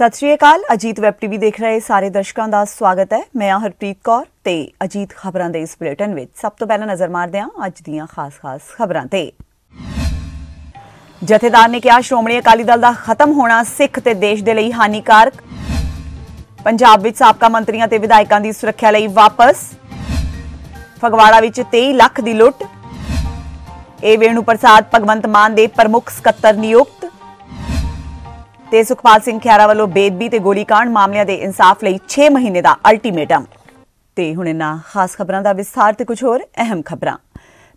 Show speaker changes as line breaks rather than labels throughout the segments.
सत श्री अकाल। Ajit web TV देख रहे सारे दर्शकों का स्वागत है। मैं हरप्रीत कौर ते अजीत खबरों के इस बुलेटिन में सब तो पहला नज़र मारते हैं अज दीयां खास खबरों ते। जथेदार ने कहा श्रोमणी अकाली दल का खत्म होना सिख ते देश के लिए हानिकारक। पंजाब विच साबका मंत्रियों ते विधायकों की सुरक्षा लई वापस। फगवाड़ा विच 23 लाख की लुट। ए वेणु प्रसाद भगवंत मान दे प्रमुख सकत्तर नियुक्त। ते सुखपाल सिंह खैरा वालों बेदबी ते गोलीकांड मामलों के इंसाफ लई 6 महीने का अल्टीमेटम। ते हुण इन्हां खास खबरों का विस्तार ते कुछ होर अहम खबरां।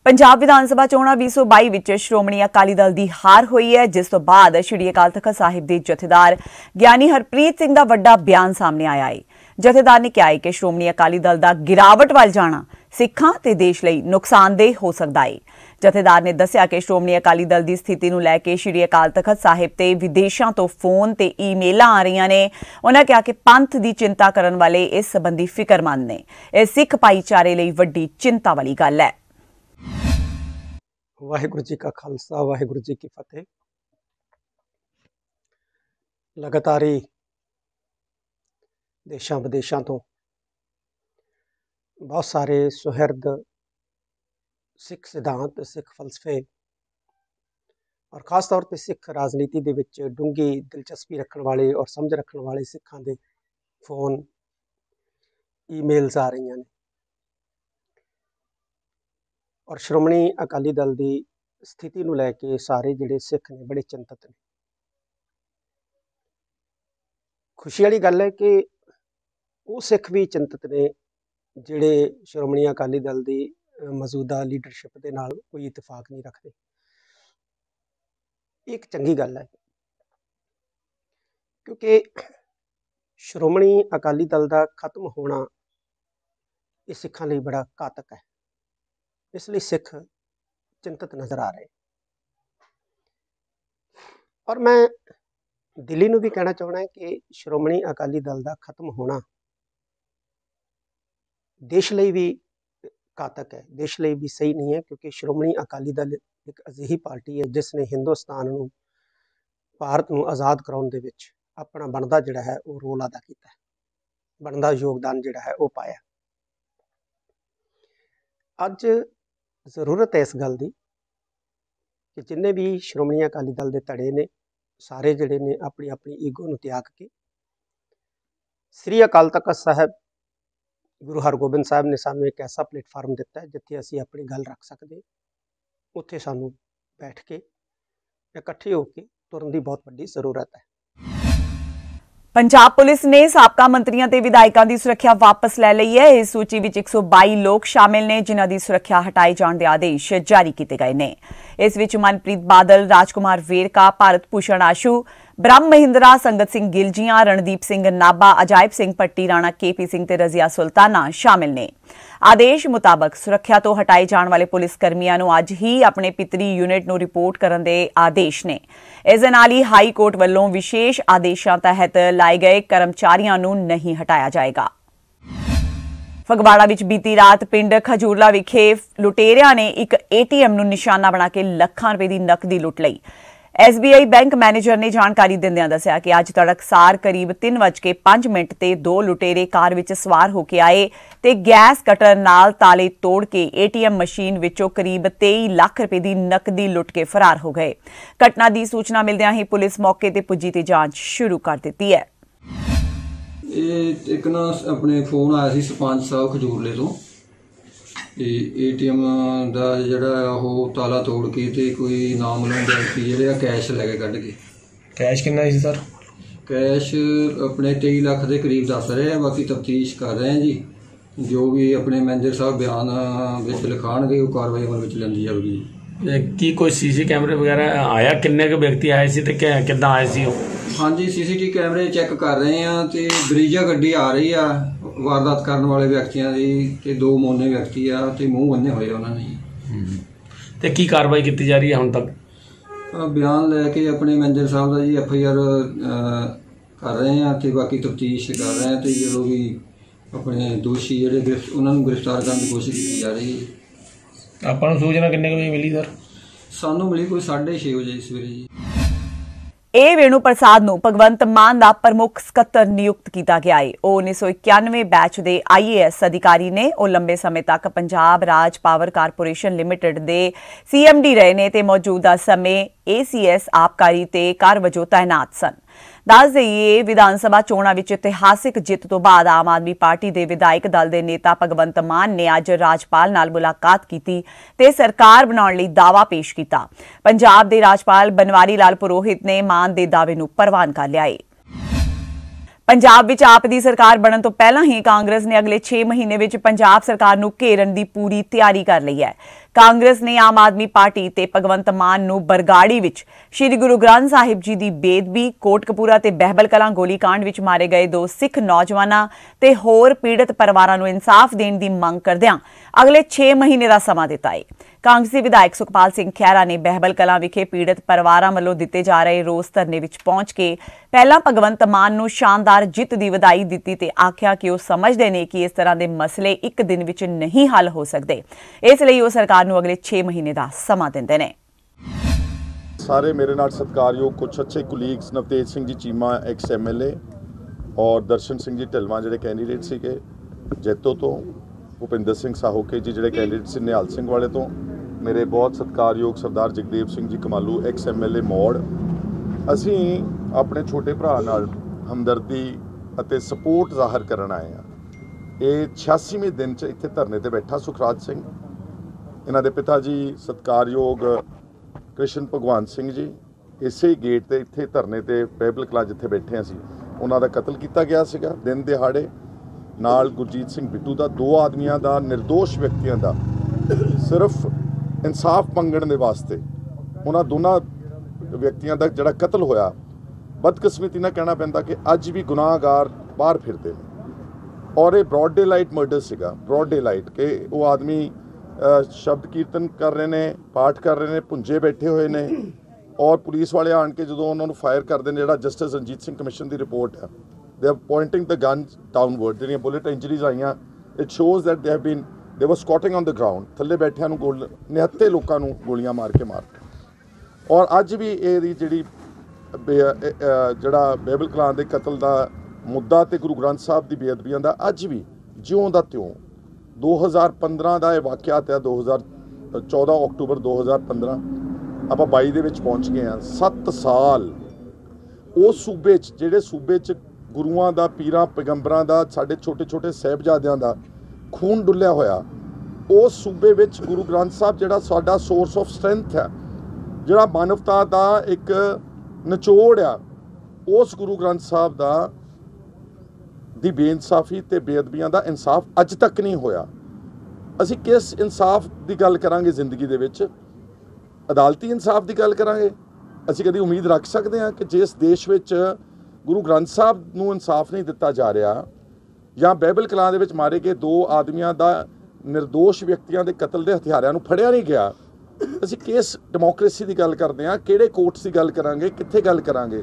पंजाब विधान सभा चोणां 2022 विच श्रोमणी अकाली दल की हार हुई है, जिस तो बाद श्री अकाल तख्त साहिब के जथेदार ज्ञानी हरप्रीत सिंह का वड्डा बयान सामने आया है। जथेदार ने कहा है कि श्रोमणी अकाली दल का गिरावट वाल जाना सिखां ते देश लई नुकसानदेह हो सकता है। जथेदार ने दस्सिया कि श्रोमणी अकाली दल की स्थिति नूं लैके श्री अकाल तख्त साहिब ते विदेशों तो फोन ते ईमेलां आ रही ने। उन्होंने कहा कि पंथ की चिंता करने वाले इस संबंधी फिक्रमंद ने। यह सिख भाईचारे लई वड्डी चिंता वाली गल है।
वाहिगुरू जी का खालसा वाहिगुरू जी की फतेह। लगातार ही देशों विदेशों तो बहुत सारे सुहृद सिख सिद्धांत सिख फलसफे और खास तौर पर सिख राजनीति दे विच डूंगी दिलचस्पी रखने वाले और समझ रखने वाले सिखां दे फोन ईमेल्स आ रही हैं और श्रोमणी अकाली दल की स्थिति नूं लैके सारे जिहड़े सिख ने बड़े चिंतित ने। खुशी वाली गल है कि वो सिख भी चिंतित ने जिहड़े श्रोमणी अकाली दल की मौजूदा लीडरशिप के नाल कोई इतफाक नहीं रखते। एक चंगी गल है क्योंकि श्रोमणी अकाली दल का खत्म होना ये सिखां लई बड़ा घातक है, इसलिए सिख चिंतित नज़र आ रहे। और मैं दिल्ली नूं भी कहना चाहना है कि श्रोमणी अकाली दल का खत्म होना देश लई भी घातक है, देश लई भी सही नहीं है, क्योंकि श्रोमणी अकाली दल एक अजिही पार्टी है जिसने हिंदुस्तान नूं भारत नूं आज़ाद कराउण दे विच अपना बनदा जिहड़ा है वो रोल अदा कीता है, बनदा योगदान जिहड़ा है वो पाया। अज जरूरत है इस गल की कि जिन्ने भी श्रोमणी अकाली दल के धड़े ने सारे जिहड़े ने अपनी अपनी ईगो नूं त्याग के श्री अकाल तख्त साहब गुरु हरगोबिंद साहब ने सानूं एक ऐसा प्लेटफार्म दिता है जिथे असीं अपनी गल रख सकते, उत्थे सानूं बैठ के इकट्ठे होकर तुरन की बहुत बड़ी जरूरत है।
पंजाब पुलिस ने साबका मंत्रियों ते विधायकों की सुरक्षा वापस ले ली है। इस सूची में 122 लोग शामिल ने जिन्हां की सुरक्षा हटाए जाने के आदेश जारी किए गए हैं। इस विच मनप्रीत बादल, राजकुमार वेरका, भारत भूषण आशू, ब्रह्म महिंद्रा, संगत सिंह गिलजियां, रणदीप सिंह नाभा, अजायब सिंह पट्टी राणा, KP सिंह ते रजिया सुल्ताना शामिल ने। आदेश मुताबक सुरक्षा तो हटाए जाने वाले पुलिस कर्मियों को अज ही अपने पितरी यूनिट को रिपोर्ट करने के आदेश ने। इस दे नाल ही हाई कोर्ट वालों विशेष आदेशों तहत लाए गए कर्मचारियों को नहीं हटाया जाएगा। फगवाड़ा विच बीती रात पिंड खजूरला विखे लुटेरियां ने एक ATM ਨੂੰ निशाना बना के ਲੱਖਾਂ रुपए की नकदी लुट लई। SBI बैंक मैनेजर ने जानकारी दिंदियां दस्सिया कि अज तड़कसार करीब 3:05 ते 2 लुटेरे कार विच सवार होके आए ते गैस कटर नाल ताले तोड़ के ATM मशीन विचों करीब 23 लाख रुपए की नकदी लुट के फरार हो गए। घटना की सूचना मिलदियां ही पुलिस मौके ते पुजी ते जांच शुरू कर दी है।
एक ना अपने फोन आया सी सरपंच साहब खजूरले तो ATM का जिहड़ा वो ताला तोड़ के ते कोई नामलूम व्यक्ति जिहड़े कैश लैके कढ़ के।
कैश कितना सी सर?
कैश अपने 23 लाख के करीब दस रहे हैं, बाकी तफ्तीश कर रहे हैं जी। जो भी अपने मैनेजर साहब बयान विच लिखाणगे वो कार्रवाई अमल विच लैंदी जाएगी।
की कोई CC कैमरे वगैरह आया? किन्ने के व्यक्ति आए सी ते किद्दां आए सी?
हाँ जी, CCTV कैमरे चैक कर रहे हैं तो ब्रीजा गड्डी आ रही आ वारदात करने वाले व्यक्तियों की, 2 मोने व्यक्ति आ ते मूँह बन्ने हुए उन्होंने।
ते की कार्रवाई की जा रही है हुण तक?
बयान लैके अपने मैनेजर साहब का जी FIR कर रहे हैं तो बाकी तफ्तीश कर रहे हैं तो जो भी अपने दोषी जिहड़े उन्होंने गिरफ्तार करने की कोशिश की जा रही है।
आपां नूं सूचना किन्ने बजे मिली सर?
सानूं मिली कोई 6:30 बजे सवेरे जी।
ए वेणु प्रसाद ਨੂੰ ਭਗਵੰਤ ਮਾਨ ਦਾ ਪ੍ਰਮੁੱਖ ਸਕੱਤਰ ਨਿਯੁਕਤ ਕੀਤਾ ਗਿਆ ਹੈ। ਉਹ 1991 ਬੈਚ ਦੇ IAS ਅਧਿਕਾਰੀ ਨੇ। ਉਹ ਲੰਬੇ ਸਮੇਂ ਤੱਕ ਪੰਜਾਬ ਰਾਜ ਪਾਵਰ ਕਾਰਪੋਰੇਸ਼ਨ ਲਿਮਟਿਡ ਦੇ CMD ਰਹੇ ਨੇ ਤੇ ਮੌਜੂਦਾ ਸਮੇਂ ACS ਆਬਕਾਰੀ ਤੇ ਕਰ ਵਜੋਂ ਤਾਇਨਾਤ ਸਨ। ਦੱਸ ਦੇਈਏ, ਵਿਧਾਨ ਸਭਾ ਚੋਣਾਂ ਵਿੱਚ ਇਤਿਹਾਸਿਕ ਜਿੱਤ ਤੋਂ ਬਾਅਦ ਆਮ ਆਦਮੀ ਪਾਰਟੀ ਦੇ ਵਿਧਾਇਕ ਦਲ ਦੇ ਨੇਤਾ ਭਗਵੰਤ ਮਾਨ ਨੇ ਅੱਜ ਰਾਜਪਾਲ ਨਾਲ ਮੁਲਾਕਾਤ ਕੀਤੀ ਤੇ ਸਰਕਾਰ ਬਣਾਉਣ ਲਈ ਦਾਅਵਾ ਪੇਸ਼ ਕੀਤਾ। ਪੰਜਾਬ ਦੇ ਰਾਜਪਾਲ ਬਨਵਾਰੀ ਲਾਲ ਪੁਰੋਹਿਤ ਨੇ ਮਾਨ ਦੇ ਦਾਅਵੇ ਨੂੰ ਪ੍ਰਵਾਨ ਕਰ ਲਿਆ ਹੈ। ਪੰਜਾਬ ਵਿੱਚ ਆਪ ਦੀ ਸਰਕਾਰ ਬਣਨ ਤੋਂ ਪਹਿਲਾਂ ਹੀ ਕਾਂਗਰਸ ਨੇ ਅਗਲੇ 6 ਮਹੀਨੇ ਵਿੱਚ ਪੰਜਾਬ ਸਰਕਾਰ ਨੂੰ ਘੇਰਨ ਦੀ ਪੂਰੀ ਤਿਆਰੀ ਕਰ ਲਈ ਹੈ। ਕਾਂਗਰਸ ਨੇ ਆਮ ਆਦਮੀ ਪਾਰਟੀ ਤੇ ਭਗਵੰਤ ਮਾਨ ਨੂੰ ਬਰਗਾੜੀ ਵਿੱਚ ਸ਼੍ਰੀ ਗੁਰੂ ਗ੍ਰੰਥ ਸਾਹਿਬ ਜੀ ਦੀ ਬੇਅਦਬੀ, ਕੋਟਕਪੂਰਾ ਤੇ ਬਹਿਬਲ ਕਲਾਂ ਗੋਲੀकांड ਵਿੱਚ ਮਾਰੇ ਗਏ 2 ਸਿੱਖ ਨੌਜਵਾਨਾਂ ਤੇ ਹੋਰ ਪੀੜਤ ਪਰਿਵਾਰਾਂ ਨੂੰ ਇਨਸਾਫ ਦੇਣ ਦੀ ਮੰਗ ਕਰਦਿਆਂ ਅਗਲੇ 6 ਮਹੀਨੇ ਦਾ ਸਮਾਂ ਦਿੱਤਾ ਹੈ। ਕਾਂਗਰਸੀ ਵਿਧਾਇਕ ਸੁਖਪਾਲ ਸਿੰਘ ਖਹਿਰਾ ਨੇ ਬਹਿਬਲ ਕਲਾਂ ਵਿਖੇ ਪੀੜਤ ਪਰਿਵਾਰਾਂ ਵੱਲੋਂ ਦਿੱਤੇ ਜਾ ਰਹੇ ਰੋਸ ਧਰਨੇ ਵਿੱਚ ਪਹੁੰਚ ਕੇ ਪਹਿਲਾਂ ਭਗਵੰਤ ਮਾਨ ਨੂੰ ਸ਼ਾਨਦਾਰ ਜਿੱਤ ਦੀ ਵਧਾਈ ਦਿੱਤੀ ਤੇ ਆਖਿਆ ਕਿ ਉਹ ਸਮਝਦੇ ਨੇ ਕਿ ਇਸ ਤਰ੍ਹਾਂ ਦੇ ਮਸਲੇ ਇੱਕ ਦਿਨ ਵਿੱਚ ਨਹੀਂ ਹੱਲ ਹੋ ਸਕਦੇ, ਇਸ ਲਈ ਉਹ ਸਰਕਾਰ ਨੂੰ ਅਗਲੇ 6 ਮਹੀਨੇ ਦਾ ਸਮਾਂ ਦਿੰਦੇ ਨੇ।
ਸਾਰੇ ਮੇਰੇ ਨਾਲ ਸਤਿਕਾਰਯੋਗ ਕੁਝ ਅੱਛੇ colleagues Navtej Singh ji Cheema X MLA ਔਰ ਦਰਸ਼ਨ ਸਿੰਘ ਜੀ ਢਿਲਵਾਂ ਜਿਹੜੇ ਕੈਂਡੀਡੇਟ ਸੀਗੇ ਜੈਤੋ ਤੋਂ, ਭੁਪਿੰਦਰ ਸਿੰਘ ਸਾਹੋਕੇ ਜੀ ਜਿਹੜੇ ਕੈਂਡੀਡੇਟ ਸੀ ਨਿਹਾਲ ਸਿੰਘ ਵਾਲੇ ਤੋਂ, ਮੇਰੇ ਬਹੁਤ ਸਤਿਕਾਰਯੋਗ ਸਰਦਾਰ ਜਗਦੇਵ ਸਿੰਘ ਜੀ ਕਮਾਲੂ ਐਕਸ MLA ਮੌੜ। ਅਸੀਂ ਆਪਣੇ ਛੋਟੇ ਭਰਾ ਨਾਲ ਹਮਦਰਦੀ ਅਤੇ ਸਪੋਰਟ ਜ਼ਾਹਰ ਕਰਨ ਆਏ ਹਾਂ। ਇਹ 86ਵੇਂ ਦਿਨ 'ਚ ਇੱਥੇ ਧਰਨੇ ਤੇ ਬੈਠਾ ਸੁਖਰਾਜ ਸਿੰਘ, ਇਹਨਾਂ ਦੇ ਪਿਤਾ ਜੀ ਸਤਿਕਾਰਯੋਗ ਕ੍ਰਿਸ਼ਨ ਭਗਵਾਨ ਸਿੰਘ ਜੀ ਇਸੇ ਗੇਟ ਤੇ ਇੱਥੇ ਧਰਨੇ ਤੇ ਬਹਿਬਲ ਕਲਾਂ ਜਿੱਥੇ ਬੈਠੇ ਅਸੀਂ, ਉਹਨਾਂ ਦਾ ਕਤਲ ਕੀਤਾ ਗਿਆ ਸੀਗਾ ਦਿਨ ਦਿਹਾੜੇ। ਨਾਲ ਗੁਰਜੀਤ ਸਿੰਘ ਬਿੱਟੂ ਦਾ, 2 ਆਦਮੀਆਂ ਦਾ, ਨਿਰਦੋਸ਼ ਵਿਅਕਤੀਆਂ ਦਾ, ਸਿਰਫ ਇਨਸਾਫ ਮੰਗਣ ਦੇ ਵਾਸਤੇ ਉਹਨਾਂ ਦੋਨਾਂ ਵਿਅਕਤੀਆਂ ਦਾ ਜਿਹੜਾ ਕਤਲ ਹੋਇਆ। ਬਦਕਿਸਮਤੀ ਨਾਲ ਕਹਿਣਾ ਪੈਂਦਾ ਕਿ ਅੱਜ ਵੀ ਗੁਨਾਹਗਾਰ ਬਾਹਰ ਫਿਰਦੇ ਨੇ ਔਰ ਇਹ ਬ੍ਰੌਡ ਡੇ ਲਾਈਟ ਮਰਡਰ ਸੀਗਾ। ਬ੍ਰੌਡ ਡੇ ਲਾਈਟ ਕਿ ਉਹ ਆਦਮੀ ਸ਼ਬਦ ਕੀਰਤਨ ਕਰ ਰਹੇ ਨੇ, ਪਾਠ ਕਰ ਰਹੇ ਨੇ, ਭੁੰਜੇ ਬੈਠੇ ਹੋਏ ਨੇ ਔਰ ਪੁਲਿਸ ਵਾਲੇ ਆਣ ਕੇ ਜਦੋਂ ਉਹਨਾਂ ਨੂੰ ਫਾਇਰ ਕਰਦੇ ਨੇ, ਜਿਹੜਾ ਜਸਟਿਸ ਰਣਜੀਤ ਸਿੰਘ ਕਮਿਸ਼ਨ ਦੀ ਰਿਪੋਰਟ ਹੈ, they are pointing the gun downward, ਜਿਹੜੀਆਂ ਬੁਲਟ ਇੰਜਰੀਜ਼ ਆਈਆਂ, it shows that they were ਸਕੁਆਟਿੰਗ on the ground, ਥੱਲੇ ਬੈਠਿਆਂ ਨੂੰ ਨਿਹੱਥੇ ਲੋਕਾਂ ਨੂੰ ਗੋਲੀਆਂ ਮਾਰ ਕੇ ਮਾਰਦੇ। ਔਰ ਅੱਜ ਵੀ ਇਹਦੀ ਜਿਹੜਾ ਬਹਿਬਲ ਕਲਾਂ ਦੇ ਕਤਲ ਦਾ ਮੁੱਦਾ ਤੇ ਗੁਰੂ ਗ੍ਰੰਥ ਸਾਹਿਬ ਦੀ ਬੇਅਦਬੀਆਂ ਦਾ ਅੱਜ ਵੀ ਜਿਉਂ ਦਾ ਤਿਉਂ 2015 ਦਾ ਇਹ ਵਾਕਿਆ ਤੇ 14 ਅਕਤੂਬਰ 2015 ਆਪਾਂ 22 ਦੇ ਵਿੱਚ ਪਹੁੰਚ ਗਏ ਹਾਂ। 7 ਸਾਲ ਉਸ ਸੂਬੇ 'ਚ, ਜਿਹੜੇ ਸੂਬੇ 'ਚ ਗੁਰੂਆਂ ਦਾ, ਪੀਰਾਂ ਪੈਗੰਬਰਾਂ ਦਾ, ਸਾਡੇ ਛੋਟੇ ਛੋਟੇ ਸਾਹਿਬਜ਼ਾਦਿਆਂ ਦਾ ਖੂਨ ਡੁੱਲਿਆ ਹੋਇਆ, ਉਸ ਸੂਬੇ ਵਿੱਚ ਗੁਰੂ ਗ੍ਰੰਥ ਸਾਹਿਬ ਜਿਹੜਾ ਸਾਡਾ ਸੋਰਸ ਆਫ ਸਟਰੈਂਥ ਹੈ, ਜਿਹੜਾ ਮਾਨਵਤਾ ਦਾ ਇੱਕ ਨਿਚੋੜ ਆ, ਉਸ ਗੁਰੂ ਗ੍ਰੰਥ ਸਾਹਿਬ ਦੀ ਬੇਇਨਸਾਫੀ ਤੇ ਬੇਅਦਬੀਆਂ ਦਾ ਇਨਸਾਫ ਅੱਜ ਤੱਕ ਨਹੀਂ ਹੋਇਆ। ਅਸੀਂ ਕਿਸ ਇਨਸਾਫ ਦੀ ਗੱਲ ਕਰਾਂਗੇ ਜ਼ਿੰਦਗੀ ਦੇ ਵਿੱਚ? ਅਦਾਲਤੀ ਇਨਸਾਫ ਦੀ ਗੱਲ ਕਰਾਂਗੇ? ਅਸੀਂ ਕਦੀ ਉਮੀਦ ਰੱਖ ਸਕਦੇ ਹਾਂ ਕਿ ਜਿਸ ਦੇਸ਼ ਵਿੱਚ ਗੁਰੂ ਗ੍ਰੰਥ ਸਾਹਿਬ ਨੂੰ ਇਨਸਾਫ ਨਹੀਂ ਦਿੱਤਾ ਜਾ ਰਿਹਾ, ਜਾਂ ਬਹਿਬਲ ਕਲਾਂ ਦੇ ਵਿੱਚ ਮਾਰੇ ਗਏ 2 ਆਦਮੀਆਂ ਦਾ, ਨਿਰਦੋਸ਼ ਵਿਅਕਤੀਆਂ ਦੇ ਕਤਲ ਦੇ ਹਥਿਆਰਾਂ ਨੂੰ ਫੜਿਆ ਨਹੀਂ ਗਿਆ, ਅਸੀਂ ਕਿਸ ਡੈਮੋਕ੍ਰੇਸੀ ਦੀ ਗੱਲ ਕਰਦੇ ਹਾਂ? ਕਿਹੜੇ ਕੋਰਟਸ ਦੀ ਗੱਲ ਕਰਾਂਗੇ? ਕਿੱਥੇ ਗੱਲ ਕਰਾਂਗੇ?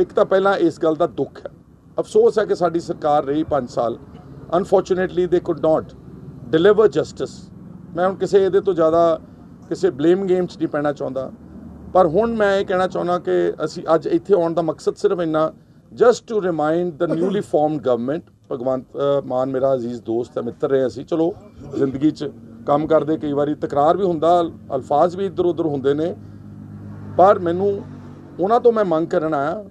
ਇੱਕ ਤਾਂ ਪਹਿਲਾਂ ਇਸ ਗੱਲ ਦਾ ਦੁੱਖ ਹੈ, ਅਫਸੋਸ ਹੈ ਕਿ ਸਾਡੀ ਸਰਕਾਰ ਰਹੀ 5 ਸਾਲ, ਅਨਫੋਰਚੂਨੇਟਲੀ ਦੇ ਕੁਡ ਨਾਟ ਡਿਲੀਵਰ ਜਸਟਿਸ। ਮੈਂ ਹੁਣ ਕਿਸੇ ਇਹਦੇ ਤੋਂ ਜ਼ਿਆਦਾ ਕਿਸੇ ਬਲੇਮ ਗੇਮ 'ਚ ਨਹੀਂ ਪੈਣਾ ਚਾਹੁੰਦਾ, ਪਰ ਹੁਣ ਮੈਂ ਇਹ ਕਹਿਣਾ ਚਾਹੁੰਦਾ ਕਿ ਅਸੀਂ ਅੱਜ ਇੱਥੇ ਆਉਣ ਦਾ ਮਕਸਦ ਸਿਰਫ ਇੰਨਾ, just to remind the newly formed government. Bhagwant Mann ਮੇਰਾ ਅਜ਼ੀਜ਼ ਦੋਸਤ ਹੈ, ਮਿੱਤਰ ਰਹੇ ਅਸੀਂ, ਚਲੋ ਜ਼ਿੰਦਗੀ 'ਚ ਕੰਮ ਕਰਦੇ ਕਈ ਵਾਰੀ ਤਕਰਾਰ ਵੀ ਹੁੰਦਾ, ਅਲਫਾਜ਼ ਵੀ ਇੱਧਰ ਉੱਧਰ ਹੁੰਦੇ ਨੇ, ਪਰ ਮੈਨੂੰ ਉਹਨਾਂ ਤੋਂ ਮੈਂ ਮੰਗ ਕਰਨ ਆਇਆ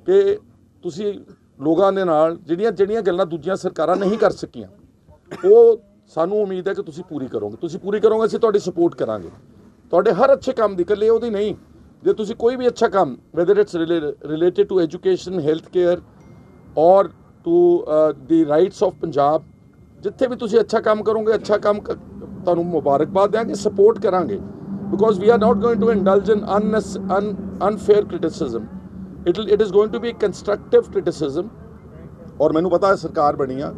ਕਿ ਤੁਸੀਂ ਲੋਕਾਂ ਦੇ ਨਾਲ ਜਿਹੜੀਆਂ ਗੱਲਾਂ ਦੂਜੀਆਂ ਸਰਕਾਰਾਂ ਨਹੀਂ ਕਰ ਸਕੀਆਂ, ਉਹ ਸਾਨੂੰ ਉਮੀਦ ਹੈ ਕਿ ਤੁਸੀਂ ਪੂਰੀ ਕਰੋਗੇ। ਅਸੀਂ ਤੁਹਾਡੀ ਸਪੋਰਟ ਕਰਾਂਗੇ, ਤੁਹਾਡੇ ਹਰ ਅੱਛੇ ਕੰਮ ਦੀ, ਇਕੱਲੇ ਉਹਦੀ ਨਹੀਂ। ਜੇ ਤੁਸੀਂ ਕੋਈ ਵੀ ਅੱਛਾ ਕੰਮ, whether it's related to education, health care ਔਰ to the rights of Punjab, ਜਿੱਥੇ ਵੀ ਤੁਸੀਂ ਅੱਛਾ ਕੰਮ ਕਰੋਗੇ, ਅੱਛਾ ਕੰਮ ਤੁਹਾਨੂੰ ਮੁਬਾਰਕਬਾਦ ਦਿਆਂਗੇ, ਸਪੋਰਟ ਕਰਾਂਗੇ, because we are not going to indulge in unfair criticism, it is going to be constructive criticism. ਔਰ ਮੈਨੂੰ ਪਤਾ ਹੈ ਸਰਕਾਰ ਬਣੀ ਆ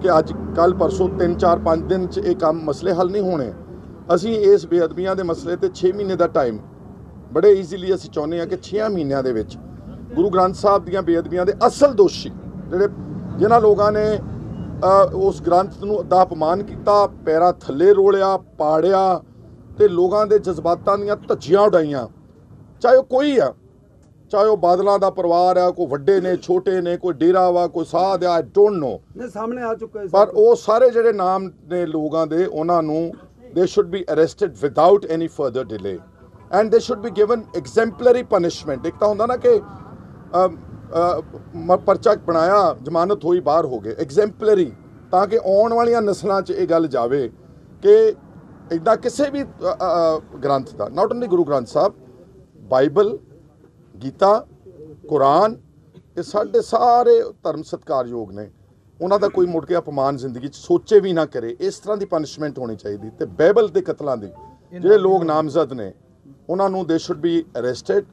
ਕਿ ਅੱਜ ਕੱਲ੍ਹ ਪਰਸੋਂ 3 4 5 ਦਿਨ 'ਚ ਇਹ ਕੰਮ ਮਸਲੇ ਹੱਲ ਨਹੀਂ ਹੋਣੇ। ਅਸੀਂ ਇਸ ਬੇਅਦਬੀਆਂ ਦੇ ਮਸਲੇ ਤੇ 6 ਮਹੀਨੇ ਦਾ ਟਾਈਮ ਬੜੇ ਈਜ਼ੀਲੀ ਅਸੀਂ ਚਾਹੁੰਦੇ ਹਾਂ ਕਿ 6 ਮਹੀਨਿਆਂ ਦੇ ਵਿੱਚ ਗੁਰੂ ਗ੍ਰੰਥ ਸਾਹਿਬ ਦੀਆਂ ਬੇਅਦਬੀਆਂ ਦੇ ਅਸਲ ਦੋਸ਼ੀ, ਜਿਨ੍ਹਾਂ ਲੋਕਾਂ ਨੇ ਉਸ ਗ੍ਰੰਥ ਨੂੰ ਦਾ ਅਪਮਾਨ ਕੀਤਾ, ਪੈਰਾਂ ਥੱਲੇ ਰੋਲਿਆ, ਪਾੜਿਆ ਤੇ ਲੋਕਾਂ ਦੇ ਜਜ਼ਬਾਤਾਂ ਦੀਆਂ ਧੱਜੀਆਂ ਉਡਾਈਆਂ, ਚਾਹੇ ਉਹ ਕੋਈ ਆ, ਚਾਹੇ ਉਹ ਬਾਦਲਾਂ ਦਾ ਪਰਿਵਾਰ ਆ, ਕੋਈ ਵੱਡੇ ਨੇ, ਛੋਟੇ ਨੇ, ਕੋਈ ਡੇਰਾ ਵਾ, ਕੋਈ ਸਾਧ ਆ, ਆਈ ਡੋਂਟ ਨੋ,
ਸਾਹਮਣੇ ਆ ਚੁੱਕਾ ਹੈ
ਪਰ ਉਹ ਸਾਰੇ ਜਿਹੜੇ ਨਾਮ ਨੇ ਲੋਕਾਂ ਦੇ, ਉਹਨਾਂ ਨੂੰ they should be arrested without any further delay and they should be given exemplary punishment। ਇੱਕ ਤਾਂ ਹੁੰਦਾ ਨਾ ਕਿ ਪਰਚਾ ਬਣਾਇਆ, ਜ਼ਮਾਨਤ ਹੋਈ, ਬਾਹਰ ਹੋ ਗਏ, ਐਗਜ਼ੈਂਪਲਰੀ, ਤਾਂ ਕਿ ਆਉਣ ਵਾਲੀਆਂ ਨਸਲਾਂ 'ਚ ਇਹ ਗੱਲ ਜਾਵੇ ਕਿ ਇੱਦਾਂ ਕਿਸੇ ਵੀ ਗ੍ਰੰਥ ਦਾ, not only Guru Granth Sahib, Bible, Gita, Quran, ਇਹ ਸਾਡੇ ਸਾਰੇ ਧਰਮ ਸਤਿਕਾਰਯੋਗ ਨੇ, ਉਹਨਾਂ ਦਾ ਕੋਈ ਮੁੜ ਕੇ ਅਪਮਾਨ ਜ਼ਿੰਦਗੀ 'ਚ ਸੋਚੇ ਵੀ ਨਾ ਕਰੇ। ਇਸ ਤਰ੍ਹਾਂ ਦੀ ਪਨਿਸ਼ਮੈਂਟ ਹੋਣੀ ਚਾਹੀਦੀ। ਤੇ ਬਾਈਬਲ ਦੇ ਕਤਲਾਂ ਦੀ ਜਿਹੜੇ ਲੋਕ ਨਾਮਜ਼ਦ ਨੇ, ਉਹਨਾਂ ਨੂੰ ਦੇ ਸ਼ੁੱਡ ਬੀ ਅਰੈਸਟਡ।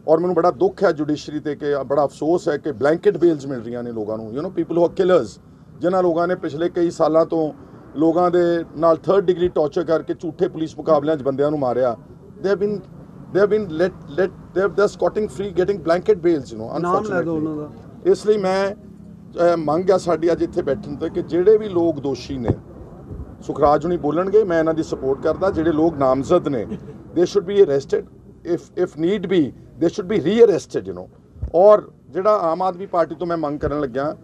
ਔਰ ਮੈਨੂੰ ਬੜਾ ਦੁੱਖ ਹੈ ਜੁਡੀਸ਼ਰੀ ਤੇ, ਕਿ ਬੜਾ ਅਫਸੋਸ ਹੈ ਕਿ ਬਲੈਂਕਟ ਬੇਲਸ ਮਿਲ ਰਹੀਆਂ ਨੇ ਲੋਕਾਂ ਨੂੰ, you know, people who are killers, ਜਿਨ੍ਹਾਂ ਲੋਕਾਂ ਨੇ ਪਿਛਲੇ ਕਈ ਸਾਲਾਂ ਤੋਂ ਲੋਕਾਂ ਦੇ ਨਾਲ 3rd ਡਿਗਰੀ ਟੌਰਚਰ ਕਰਕੇ ਝੂਠੇ ਪੁਲਿਸ ਮੁਕਾਬਲਿਆਂ 'ਚ ਬੰਦਿਆਂ ਨੂੰ ਮਾਰਿਆ। ਦੇ have been they're scotting free, getting blanket bails, you know, unfortunately। ਇਸ ਲਈ ਮੈਂ ਮੰਗ ਆ ਸਾਡੀ ਅੱਜ ਇੱਥੇ ਬੈਠਣ ਤੇ ਕਿ ਜਿਹੜੇ ਵੀ ਲੋਕ ਦੋਸ਼ੀ ਨੇ, ਸੁਖਰਾਜ ਹੁਣੀ ਬੋਲਣਗੇ, ਮੈਂ ਇਹਨਾਂ ਦੀ ਸਪੋਰਟ ਕਰਦਾ, ਜਿਹੜੇ ਲੋਕ ਨਾਮਜ਼ਦ ਨੇ, they should be arrested, if need be they should be re-arrested, you know। ਔਰ ਜਿਹੜਾ ਆਮ ਆਦਮੀ ਪਾਰਟੀ ਤੋਂ ਮੈਂ ਮੰਗ ਕਰਨ ਲੱਗਿਆ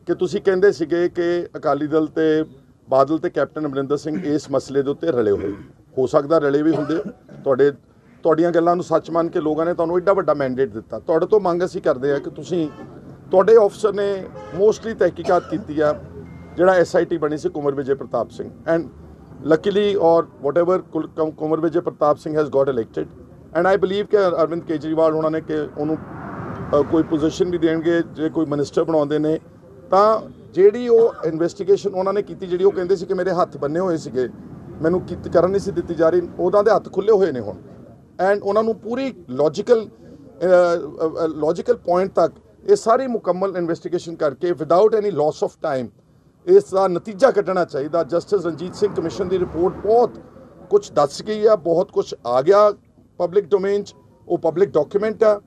ਕਿ ਤੁਸੀਂ ਕਹਿੰਦੇ ਸੀਗੇ ਕਿ ਅਕਾਲੀ ਦਲ ਤੇ ਬਾਦਲ ਤੇ ਕੈਪਟਨ ਅਮਰਿੰਦਰ ਸਿੰਘ ਇਸ ਮਸਲੇ ਦੇ ਉੱਤੇ ਰਲੇ ਹੋਏ, ਹੋ ਸਕਦਾ ਰਲੇ ਵੀ ਹੁੰਦੇ, ਤੁਹਾਡੀਆਂ ਗੱਲਾਂ ਨੂੰ ਸੱਚ ਮੰਨ ਕੇ ਲੋਕਾਂ ਨੇ ਤੁਹਾਨੂੰ ਐਡਾ ਵੱਡਾ ਮੈਂਡੇਟ ਦਿੱਤਾ। ਤੁਹਾਡੇ ਤੋਂ ਮੰਗ ਅਸੀਂ ਕਰਦੇ ਆ ਕਿ ਤੁਸੀਂ, ਤੁਹਾਡੇ ਆਫਸਰ ਨੇ ਮੋਸਟਲੀ ਤਹਿਕੀਕਾਤ ਕੀਤੀ ਆ, ਜਿਹੜਾ SIT ਬਣੀ ਸੀ Kunwar Vijay Pratap Singh, and luckily or whatever Kunwar Vijay Pratap Singh has got elected, and I believe ਕਿ ਅਰਵਿੰਦ ਕੇਜਰੀਵਾਲ ਉਹਨਾਂ ਨੇ ਕਿ ਉਹਨੂੰ ਕੋਈ ਪੋਜੀਸ਼ਨ ਵੀ ਦੇਣਗੇ, ਜੇ ਕੋਈ ਮਿਨਿਸਟਰ ਬਣਾਉਂਦੇ ਨੇ ਤਾਂ ਜਿਹੜੀ ਉਹ ਇਨਵੈਸਟੀਗੇਸ਼ਨ ਉਹਨਾਂ ਨੇ ਕੀਤੀ, ਜਿਹੜੀ ਉਹ ਕਹਿੰਦੇ ਸੀ ਕਿ ਮੇਰੇ ਹੱਥ ਬੰਨੇ ਹੋਏ ਸੀਗੇ, ਮੈਨੂੰ ਕਰਨ ਨਹੀਂ ਸੀ ਦਿੱਤੀ ਜਾ ਰਹੀ, ਉਹਨਾਂ ਦੇ ਹੱਥ ਖੁੱਲੇ ਹੋਏ ਨੇ ਹੁਣ, ਐਂਡ ਉਹਨਾਂ ਨੂੰ ਪੂਰੀ ਲੌਜੀਕਲ ਪੁਆਇੰਟ ਤੱਕ ਇਹ ਸਾਰੀ ਮੁਕੰਮਲ ਇਨਵੈਸਟੀਗੇਸ਼ਨ ਕਰਕੇ without any loss of time ਇਸ ਦਾ ਨਤੀਜਾ ਕੱਢਣਾ ਚਾਹੀਦਾ। ਜਸਟਿਸ ਰਣਜੀਤ ਸਿੰਘ ਕਮਿਸ਼ਨ ਦੀ ਰਿਪੋਰਟ ਬਹੁਤ ਕੁਝ ਦੱਸ ਗਈ ਆ, ਬਹੁਤ ਕੁਝ ਆ ਗਿਆ ਪਬਲਿਕ ਡੋਮੇਨ 'ਚ, ਉਹ ਪਬਲਿਕ ਡਾਕੂਮੈਂਟ ਆ,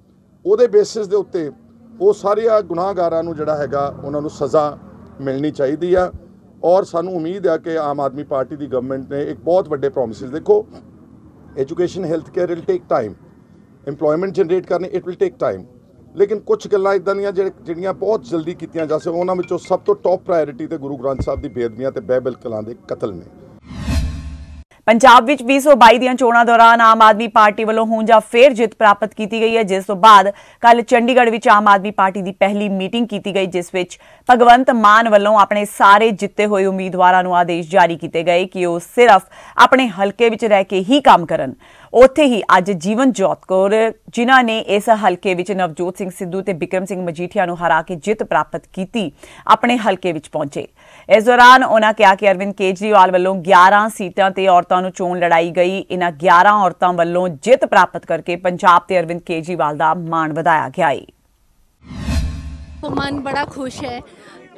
ਉਹਦੇ ਬੇਸਿਸ ਦੇ ਉੱਤੇ ਉਹ ਸਾਰੇ ਗੁਨਾਹਗਾਰਾਂ ਨੂੰ ਜਿਹੜਾ ਹੈਗਾ ਉਹਨਾਂ ਨੂੰ ਸਜ਼ਾ ਮਿਲਣੀ ਚਾਹੀਦੀ ਆ। ਔਰ ਸਾਨੂੰ ਉਮੀਦ ਆ ਕਿ ਆਮ ਆਦਮੀ ਪਾਰਟੀ ਦੀ ਗਵਰਨਮੈਂਟ ਨੇ ਇੱਕ ਬਹੁਤ ਵੱਡੇ ਪ੍ਰੋਮਿਸਿਸ, ਦੇਖੋ education health care will take time, employment generate करने इट विल टेक टाइम, लेकिन कुछ गल्लां इदां दीयां ਜਿਹੜੀਆਂ बहुत जल्दी कीतियां जा सकਣ, ਉਹਨਾਂ ਵਿੱਚੋਂ ਸਭ ਤੋਂ ਟੌਪ ਪ੍ਰਾਇੋਰਟੀ ਤੇ ਗੁਰੂ ਗ੍ਰੰਥ ਸਾਹਿਬ ਦੀ ਬੇਅਦਬੀਆਂ ਤੇ ਬਾਈਬਲ ਕਲਾਂ ਦੇ ਕਤਲ ਨੇ।
ਪੰਜਾਬ ਵਿੱਚ 2022 ਦੀਆਂ ਚੋਣਾਂ ਦੌਰਾਨ ਆਮ ਆਦਮੀ ਪਾਰਟੀ ਵੱਲੋਂ ਹੁਣ ਜਾਂ ਫੇਰ ਜਿੱਤ ਪ੍ਰਾਪਤ ਕੀਤੀ ਗਈ ਹੈ, ਜਿਸ ਤੋਂ ਬਾਅਦ ਕੱਲ ਚੰਡੀਗੜ੍ਹ ਵਿੱਚ ਆਮ ਆਦਮੀ ਪਾਰਟੀ ਦੀ ਪਹਿਲੀ ਮੀਟਿੰਗ ਕੀਤੀ ਗਈ, ਜਿਸ ਵਿੱਚ ਭਗਵੰਤ ਮਾਨ ਵੱਲੋਂ ਆਪਣੇ ਸਾਰੇ ਜਿੱਤੇ ਹੋਏ ਉਮੀਦਵਾਰਾਂ ਨੂੰ ਆਦੇਸ਼ ਜਾਰੀ ਕੀਤੇ ਗਏ ਕਿ ਉਹ ਸਿਰਫ ਆਪਣੇ ਹਲਕੇ ਵਿੱਚ ਰਹਿ ਕੇ ਹੀ ਕੰਮ ਕਰਨ। ਉੱਥੇ ਹੀ ਅੱਜ ਜੀਵਨਜੋਤ ਕੌਰ, ਜਿਨ੍ਹਾਂ ਨੇ ਇਸ ਹਲਕੇ ਵਿੱਚ ਨਵਜੋਤ ਸਿੰਘ ਸਿੱਧੂ ਤੇ ਬਿਕਰਮ ਸਿੰਘ ਮਜੀਠੀਆ ਨੂੰ ਹਰਾ ਕੇ ਜਿੱਤ ਪ੍ਰਾਪਤ ਕੀਤੀ, ਆਪਣੇ ਹਲਕੇ ਵਿੱਚ ਪਹੁੰਚੇ। ਇਸ ਦੌਰਾਨ ਉਹਨਾਂ ਕਿਹਾ ਕਿ ਅਰਵਿੰਦ ਕੇਜਰੀਵਾਲ ਵੱਲੋਂ 11 ਸੀਟਾਂ ਤੇ ਔਰਤਾਂ ਨੂੰ ਚੋਣ ਲੜਾਈ ਗਈ। ਇਹਨਾਂ 11 ਔਰਤਾਂ ਵੱਲੋਂ ਜਿੱਤ ਪ੍ਰਾਪਤ ਕਰਕੇ ਪੰਜਾਬ ਤੇ ਅਰਵਿੰਦ ਕੇਜਰੀਵਾਲ ਦਾ ਮਾਣ ਵਧਾਇਆ ਗਿਆ ਹੈ।
ਮਨ ਬੜਾ ਖੁਸ਼ ਹੈ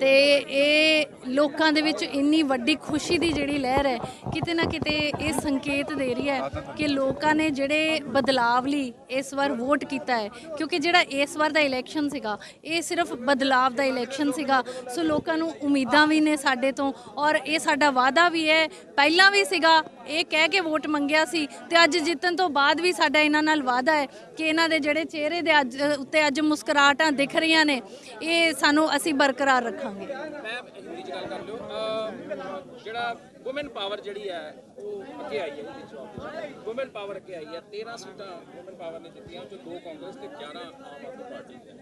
ਤੇ ਇਹ ਲੋਕਾਂ ਦੇ ਵਿੱਚ ਇੰਨੀ ਵੱਡੀ ਖੁਸ਼ੀ ਦੀ ਜਿਹੜੀ ਲਹਿਰ ਹੈ, ਕਿਤੇ ਨਾ ਕਿਤੇ ਇਹ ਸੰਕੇਤ ਦੇ ਰਹੀ ਹੈ ਕਿ ਲੋਕਾਂ ਨੇ ਜਿਹੜੇ ਬਦਲਾਵ ਲਈ ਇਸ ਵਾਰ ਵੋਟ ਕੀਤਾ ਹੈ, ਕਿਉਂਕਿ ਜਿਹੜਾ ਇਸ ਵਾਰ ਦਾ ਇਲੈਕਸ਼ਨ ਸੀਗਾ ਇਹ ਸਿਰਫ ਬਦਲਾਵ ਦਾ ਇਲੈਕਸ਼ਨ ਸੀਗਾ। ਸੋ ਲੋਕਾਂ ਨੂੰ ਉਮੀਦਾਂ ਵੀ ਨੇ ਸਾਡੇ ਤੋਂ, ਔਰ ਇਹ ਸਾਡਾ ਵਾਅਦਾ ਵੀ ਹੈ, ਪਹਿਲਾਂ ਵੀ ਸੀਗਾ, ਇਹ ਕਹਿ ਕੇ ਵੋਟ ਮੰਗਿਆ ਸੀ ਤੇ ਅੱਜ ਜਿੱਤਣ ਤੋਂ ਬਾਅਦ ਵੀ ਸਾਡਾ ਇਹਨਾਂ ਨਾਲ ਵਾਅਦਾ ਹੈ ਕਿ ਇਹਨਾਂ ਦੇ ਜਿਹੜੇ ਚਿਹਰੇ ਦੇ ਉੱਤੇ ਅੱਜ ਮੁਸਕਰਾਹਟਾਂ ਦਿਖ ਰਹੀਆਂ ਨੇ, ਇਹ ਸਾਨੂੰ ਅਸੀਂ ਬਰਕਰਾਰ ਰੱਖਾਂਗੇ।
ਮੈਂ ਹਿੰਦੀ ਚ ਗੱਲ ਕਰ ਲਿਓ, ਜਿਹੜਾ ਵੂਮਨ ਪਾਵਰ ਜਿਹੜੀ ਹੈ ਉਹ ਅੱਗੇ ਆਈ ਹੈ, ਵੂਮਨ ਪਾਵਰ ਅੱਗੇ ਆਈ ਹੈ, 13 सीटें वुमेन पावर ने जीती हैं, जो 2 कांग्रेस के 11 आम आदमी पार्टी के।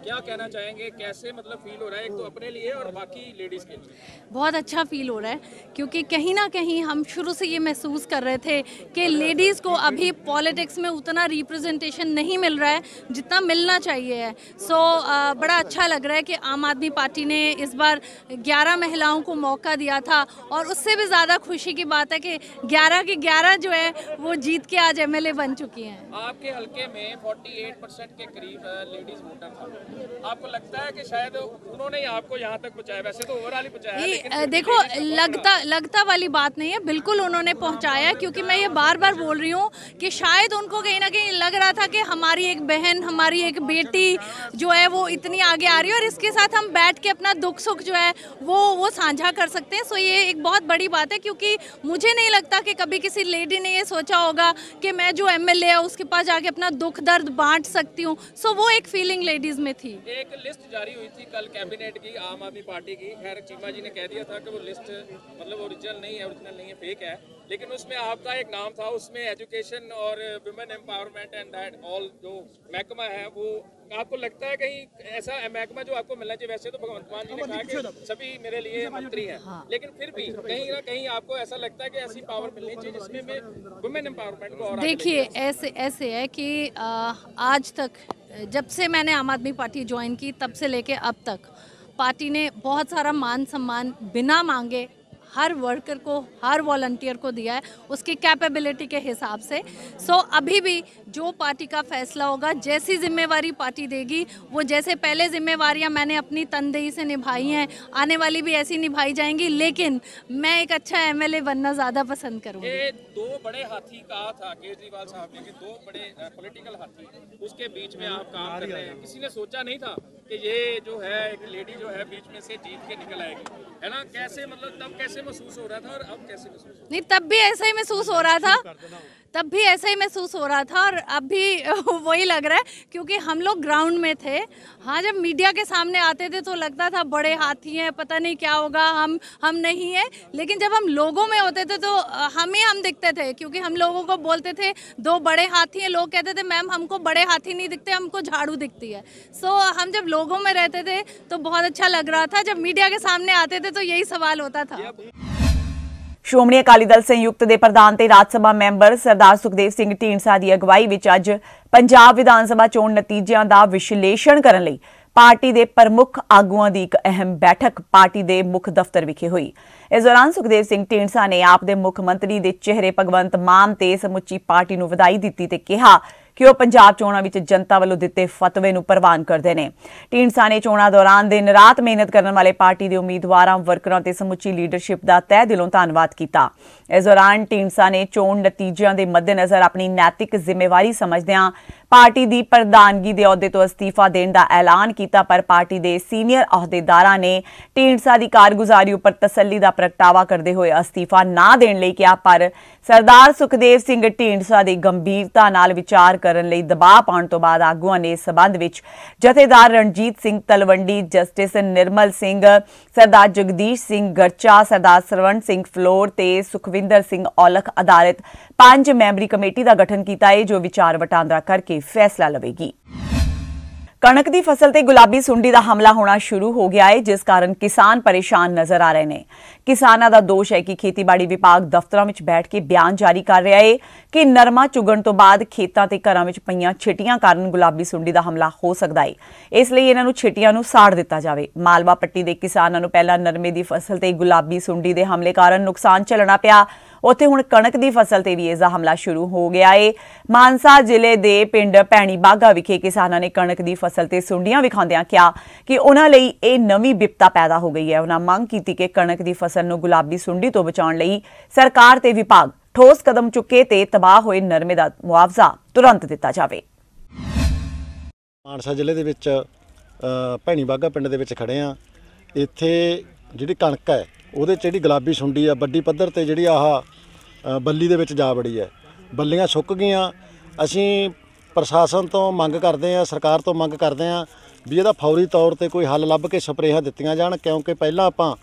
क्या कहना चाहेंगे, कैसे मतलब फील हो रहा है, एक तो अपने लिए और बाकी लेडीज़ के लिए?
बहुत अच्छा फील हो रहा है, क्योंकि कहीं ना कहीं हम शुरू से ये महसूस कर रहे थे कि लेडीज़ को अभी पॉलिटिक्स में उतना रिप्रेजेंटेशन नहीं मिल रहा है जितना मिलना चाहिए है। सो बड़ा अच्छा लग रहा है कि आम आदमी पार्टी ने इस बार 11 महिलाओं को मौका दिया था, और उससे भी ज़्यादा खुशी की बात है कि 11 की 11 जो है वो जीत के आज MLA बन चुकी हैं।
आपके हलके में 48% के करीब लेडीज वोटर था, आपको लगता है कि शायद उन्होंने आपको यहाँ तक पहुँचाया? वैसे तो ओवरऑल ही पहुँचाया है, लेकिन
देखो लगता वाली बात नहीं है, बिल्कुल उन्होंने पहुँचाया, क्योंकि मैं ये बार बार बोल रही हूँ कि शायद उनको कहीं ना कहीं लग रहा था कि हमारी एक बहन, हमारी एक बेटी जो है वो इतनी आगे आ रही है, और इसके साथ हम बैठ के अपना दुख सुख जो है वो साझा कर सकते हैं। सो ये एक बहुत बड़ी बात है, क्योंकि मुझे नहीं लगता कि कभी किसी लेडी ने ये सोचा होगा कि मैं जो एमएलए है उसके पास जाके अपना दुख दर्द बांट सकती हूँ। सो वो एक फीलिंग लेडीज में थी।
एक लिस्ट जारी हुई थी कल कैबिनेट की, आम आदमी पार्टी की। खैर चीमा जी ने कह दिया था कि वो लिस्ट मतलब ओरिजिनल नहीं है, फेक है, लेकिन उसमें आपका एक नाम था। उसमें एजुकेशन और women empowerment and that all जो महकमा है, वो आपको लगता है कहीं ऐसा महकमा जो आपको मिलना चाहिए? वैसे तो भगवंत मान जी ने कहा कि सभी मेरे लिए मंत्री हैं, लेकिन फिर भी कहीं ना कहीं आपको ऐसा लगता है कि ऐसी पावर मिलनी चाहिए जिसमें मैं वुमेन एम्पावरमेंट को और
देखिए ऐसे है कि आज तक जब से मैंने आम आदमी पार्टी ज्वाइन की तब से लेके अब तक पार्टी ने बहुत सारा मान सम्मान बिना मांगे हर वर्कर को, हर वॉलंटियर को दिया है उसकी कैपेबिलिटी के हिसाब से। सो अभी भी जो पार्टी का फैसला होगा, जैसी जिम्मेवारी पार्टी देगी, वो जैसे पहले जिम्मेवारियां मैंने अपनी तनदेही से निभाई हैं, आने वाली भी ऐसी निभाई जाएंगी, लेकिन मैं एक अच्छा एमएलए बनना ज़्यादा पसंद करूँगी।
ये दो बड़े हाथी कहा था केजरीवाल साहब ने कि दो बड़े पॉलिटिकल हाथी, उसके बीच में आप काम कर रहे हैं। किसी ने सोचा नहीं था कि ये जो है एक लेडी जो है बीच में से जीत के निकल आएगी, है ना? कैसे मतलब तब कैसे महसूस हो रहा था और अब कैसे महसूस हो रहा है?
नहीं, तब भी ऐसा ही महसूस हो रहा था, तब भी ऐसा ही महसूस हो रहा था और अब भी वही लग रहा है, क्योंकि हम लोग ग्राउंड में थे। हाँ, जब मीडिया के सामने आते थे तो लगता था बड़े हाथी हैं, पता नहीं क्या होगा, हम नहीं है, लेकिन जब हम लोगों में होते थे तो हम दिखते थे, क्योंकि हम लोगों को बोलते थे दो बड़े हाथी हैं। लोग कहते थे मैम हमको बड़े हाथी नहीं दिखते, हमको झाड़ू दिखती है। सो हम जब लोगों में रहते थे तो बहुत अच्छा लग रहा था, जब मीडिया के सामने आते थे तो यही सवाल होता था।
ਸ਼੍ਰੋਮਣੀ ਅਕਾਲੀ ਦਲ ਸੰਯੁਕਤ ਦੇ ਪ੍ਰਧਾਨ ਤੇ ਰਾਜ ਸਭਾ ਮੈਂਬਰ ਸਰਦਾਰ ਸੁਖਦੇਵ ਸਿੰਘ ਢੀਂਡਸਾ ਦੀ ਅਗਵਾਈ ਵਿੱਚ ਅੱਜ ਪੰਜਾਬ ਵਿਧਾਨ ਸਭਾ ਚੋਣ ਨਤੀਜਿਆਂ ਦਾ ਵਿਸ਼ਲੇਸ਼ਣ ਕਰਨ ਲਈ ਪਾਰਟੀ ਦੇ ਪ੍ਰਮੁੱਖ ਆਗੂਆਂ ਦੀ ਇੱਕ ਅਹਿਮ ਬੈਠਕ ਪਾਰਟੀ ਦੇ ਮੁੱਖ ਦਫ਼ਤਰ ਵਿਖੇ ਹੋਈ। ਇਸ ਦੌਰਾਨ ਸੁਖਦੇਵ ਸਿੰਘ ਢੀਂਡਸਾ ਨੇ ਆਪ ਦੇ ਮੁੱਖ ਮੰਤਰੀ ਦੇ ਚਿਹਰੇ ਭਗਵੰਤ ਮਾਨ ਤੇ ਸਮੁੱਚੀ ਪਾਰਟੀ ਨੂੰ ਵਧਾਈ ਦਿੱਤੀ ਤੇ ਕਿਹਾ ਕਿ ਉਹ ਪੰਜਾਬ ਚੋਣਾਂ ਵਿੱਚ ਜਨਤਾ ਵੱਲੋਂ ਦਿੱਤੇ ਫਤਵੇ ਨੂੰ ਪ੍ਰਵਾਨ ਕਰਦੇ ਨੇ। ਢੀਂਡਸਾ ਨੇ ਚੋਣਾਂ ਦੌਰਾਨ ਦਿਨ ਰਾਤ ਮਿਹਨਤ ਕਰਨ ਵਾਲੇ ਪਾਰਟੀ ਦੇ ਉਮੀਦਵਾਰਾਂ, ਵਰਕਰਾਂ ਤੇ ਸਮੁੱਚੀ ਲੀਡਰਸ਼ਿਪ ਦਾ ਤਹਿ ਦਿਲੋਂ ਧੰਨਵਾਦ ਕੀਤਾ। ਇਸ ਦੌਰਾਨ ਢੀਂਡਸਾ ਨੇ ਚੋਣ ਨਤੀਜਿਆਂ ਦੇ ਮੱਦੇਨਜ਼ਰ ਆਪਣੀ ਨੈਤਿਕ ਜ਼ਿੰਮੇਵਾਰੀ ਸਮਝਦਿਆਂ ਪਾਰਟੀ ਦੀ ਪ੍ਰਧਾਨਗੀ ਦੇ ਅਹੁਦੇ ਤੋਂ ਅਸਤੀਫਾ ਦੇਣ ਦਾ ਐਲਾਨ ਕੀਤਾ, ਪਰ ਪਾਰਟੀ ਦੇ ਸੀਨੀਅਰ ਅਹੁਦੇਦਾਰਾਂ ਨੇ ਢੀਂਡਸਾ ਦੀ ਕਾਰਗੁਜ਼ਾਰੀ ਉੱਪਰ ਤਸੱਲੀ ਦਾ ਪ੍ਰਗਟਾਵਾ ਕਰਦੇ ਹੋਏ ਅਸਤੀਫਾ ਨਾ ਦੇਣ ਲਈ ਕਿਹਾ, ਪਰ ਸਰਦਾਰ ਸੁਖਦੇਵ ਸਿੰਘ ਢੀਂਡਸਾ ਦੀ ਗੰਭੀਰਤਾ ਨਾਲ ਵਿਚਾਰ ਕਰਨ ਲਈ ਦਬਾਅ ਪਾਉਣ ਤੋਂ ਬਾਅਦ ਆਗੂਆਂ ਨੇ ਇਸ ਸਬੰਧ ਵਿੱਚ ਜਥੇਦਾਰ ਰਣਜੀਤ ਸਿੰਘ ਤਲਵੰਡੀ, ਜਸਟਿਸ ਨਿਰਮਲ ਸਿੰਘ, ਸਰਦਾਰ ਜਗਦੀਸ਼ ਸਿੰਘ ਗਰਚਾ, ਸਰਦਾਰ ਸਰਵਣ ਸਿੰਘ ਫਲੋਰ ਤੇ ਸੁਖਵਿੰਦਰ ਸਿੰਘ ਔਲਖ ਅਧਾਰਿਤ 5 ਮੈਂਬਰੀ ਕਮੇਟੀ ਦਾ ਗਠਨ ਕੀਤਾ ਹੈ, ਜੋ ਵਿਚਾਰ ਵਟਾਂਦਰਾ ਕਰਕੇ ਫੈਸਲਾ ਲਵੇਗੀ। कणक की फसल ते गुलाबी सुंडी का हमला होना शुरू हो गया है, जिस कारण किसान परेशान नजर आ रहे हैं। किसानों का दोष है कि खेतीबाड़ी विभाग दफ्तरों में बैठ के बयान जारी कर रहा है कि नरमा चुगण तो बाद खेतों ते घरों में पईयां छिटियां कारण गुलाबी सुंडी का हमला हो सकता है, इसलिए इन्हां नूं छिटियां नूं साड़ दिता जाए। मालवा पट्टी के किसानों नूं पहला नरमे की फसल ते गुलाबी सुंडी के हमले कारण नुकसान झलना पिया, उत्थे हुण कणक की फसल ते भी इसका हमला शुरू हो गया है। मानसा जिले के पिंड भैणी बाघा विखे किसानों ने कणक की फसल ते सुंडियां विखाउंदियां कहा कि उन्हां लई इह नवीं विपता पैदा हो गई है। उन्हां मंग कीती कि कणक की फसल नूं गुलाबी सुंडी तो बचाउण लई सरकार ते विभाग ठोस कदम चुके ते तबाह होए नरमे दा मुआवजा तुरंत दिता जावे।
मानसा जिले दे विच भैणी बाघा पिंड दे विच खड़े आ। इत्थे जिहड़ी कणक है ਉਹਦੇ 'ਚ ਜਿਹੜੀ ਗੁਲਾਬੀ ਸੁੰਡੀ ਆ ਵੱਡੀ ਪੱਧਰ ਤੇ ਜਿਹੜੀ ਆਹ ਬੱਲੀ ਦੇ ਵਿੱਚ ਜਾ ਵੜੀ ਹੈ। ਬੱਲੀਆਂ ਸੁੱਕ ਗਈਆਂ। ਅਸੀਂ ਪ੍ਰਸ਼ਾਸਨ ਤੋਂ ਮੰਗ ਕਰਦੇ ਆ, ਸਰਕਾਰ ਤੋਂ ਮੰਗ ਕਰਦੇ ਆ ਵੀ ਇਹਦਾ ਫੌਰੀ ਤੌਰ ਤੇ ਕੋਈ ਹੱਲ ਲੱਭ ਕੇ ਸਪਰੇਹਾਂ ਦਿੱਤੀਆਂ ਜਾਣ, ਕਿਉਂਕਿ ਪਹਿਲਾਂ ਆਪਾਂ